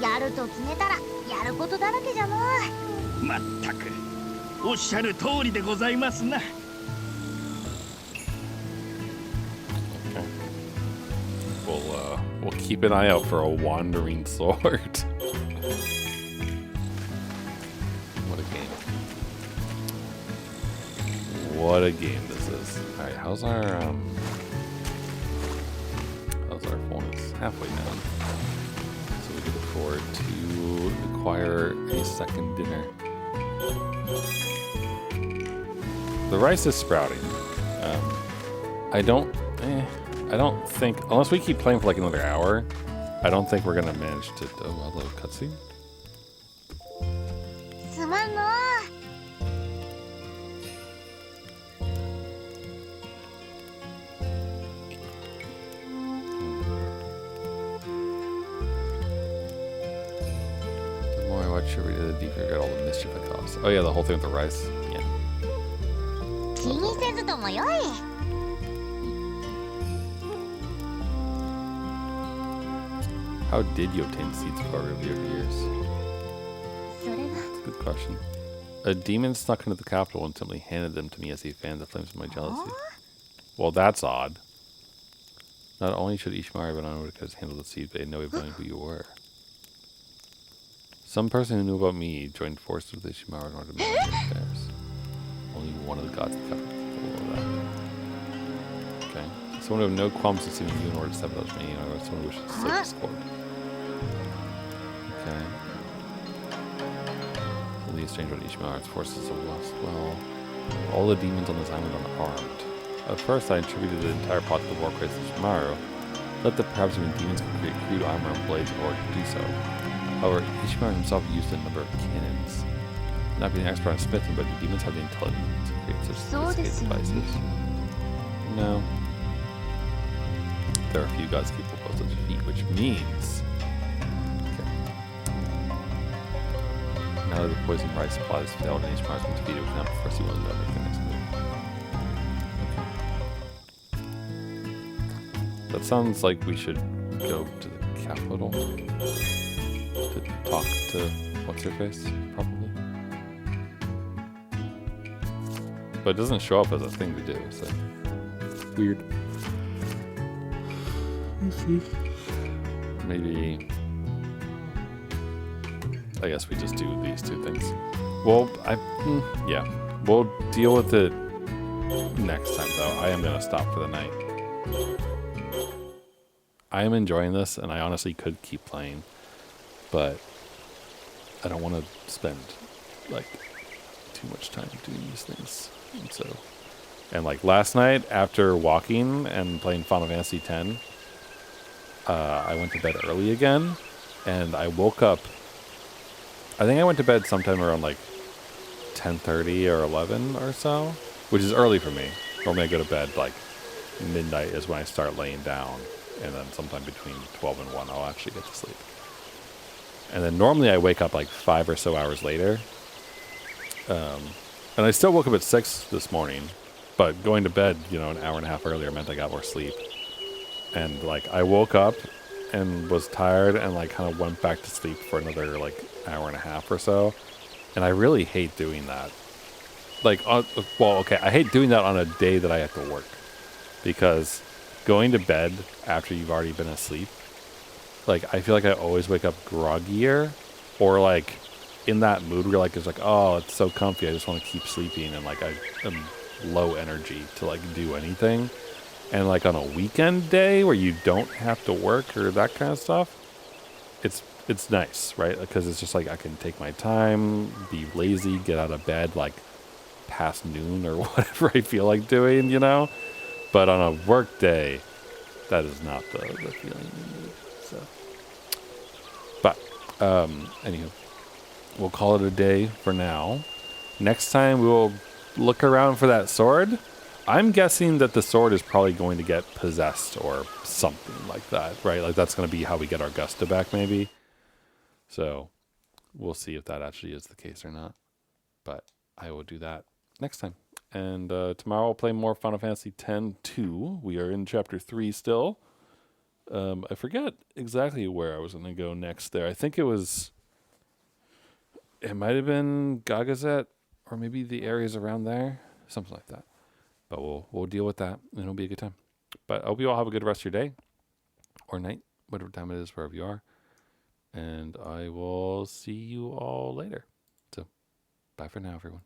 やると決めたらやることだらけじゃの。まったくおっしゃる通りでございますな。We'll keep an eye out for a wandering sword. What a game. What a game this is. Alright, how's our fullness? Halfway down. So we can afford to acquire a second dinner. The rice is sprouting. I don't think, unless we keep playing for like another hour, I don't think we're gonna manage to. Oh, hello, cutscene. すまんの。The more I watch you read it, the deeper I get all the mischief it caused. Oh yeah, the whole thing with the rice. Yeah. 気にせずともよい。 How did you obtain seeds of over the years? それが That's a good question. A demon snuck into the capital and simply handed them to me as he fanned the flames of my jealousy. Well, that's odd. Not only should Ishimari have known because handled the seed, but they know even who you were. Some person who knew about me joined forces with Ishimari in order to make my affairs. Only one of the gods kept control of that. Okay. Someone who have no qualms deceiving you in order to sabotage me, or someone who wishes to sow discord. Okay. The exchange with Ishimari's forces are lost. Well, all the demons on this island are armed. At first, I attributed the entire plot to the war craze of Ishimaru. Thought that perhaps even demons could create crude armor and blades in order to do so. However, Ishimaru himself used a number of cannons. Not being an expert on smithing, but the demons have the intelligence create such So sophisticated desu yo ne. devices. No. There are few gods capable of such a feat, which means... Okay. Now that the poison rice supply has failed and each Mars been defeated, we cannot foresee when they'll make their next move. Okay. That sounds like we should go to the capital to talk to what's-her-face, probably. But it doesn't show up as a thing to do, so... Weird. Maybe... I guess we just do these two things. Well, yeah. We'll deal with it next time, though. I am going to stop for the night. I am enjoying this, and I honestly could keep playing. But I don't want to spend, like, too much time doing these things. And so... And like last night, after walking and playing Final Fantasy X, I went to bed early again, and I woke up. I think I went to bed sometime around like 10:30 or 11 or so, which is early for me. Normally I go to bed like midnight is when I start laying down, and then sometime between 12 and 1 I'll actually get to sleep. And then normally I wake up like 5 or so hours later, and I still woke up at 6 this morning. But going to bed, you know, an hour and a half earlier meant I got more sleep. And, like, I woke up and was tired and, like, kind of went back to sleep for another, like, hour and a half or so. And I really hate doing that. Like, well, okay, I hate doing that on a day that I have to work. Because going to bed after you've already been asleep, like, I feel like I always wake up groggier. Or, like, in that mood where, like, it's like, oh, it's so comfy, I just want to keep sleeping. And, like, I am... low energy to like do anything, and like on a weekend day where you don't have to work or that kind of stuff, it's nice, right? Because it's just like I can take my time, be lazy, get out of bed like past noon or whatever I feel like doing, you know. But on a work day, that is not the feeling you need. So, but anywho, we'll call it a day for now. Next time we will look around for that sword. I'm guessing that the sword is probably going to get possessed or something like that, right? Like that's going to be how we get our Augusta back, maybe. So we'll see if that actually is the case or not. But I will do that next time. And tomorrow I'll play more Final Fantasy X-2. We are in Chapter 3 still. I forget exactly where I was going to go next there. I think it might have been Gagazet, or maybe the areas around there, something like that. But we'll deal with that, and it'll be a good time. But I hope you all have a good rest of your day, or night, whatever time it is, wherever you are. And I will see you all later. So, bye for now, everyone.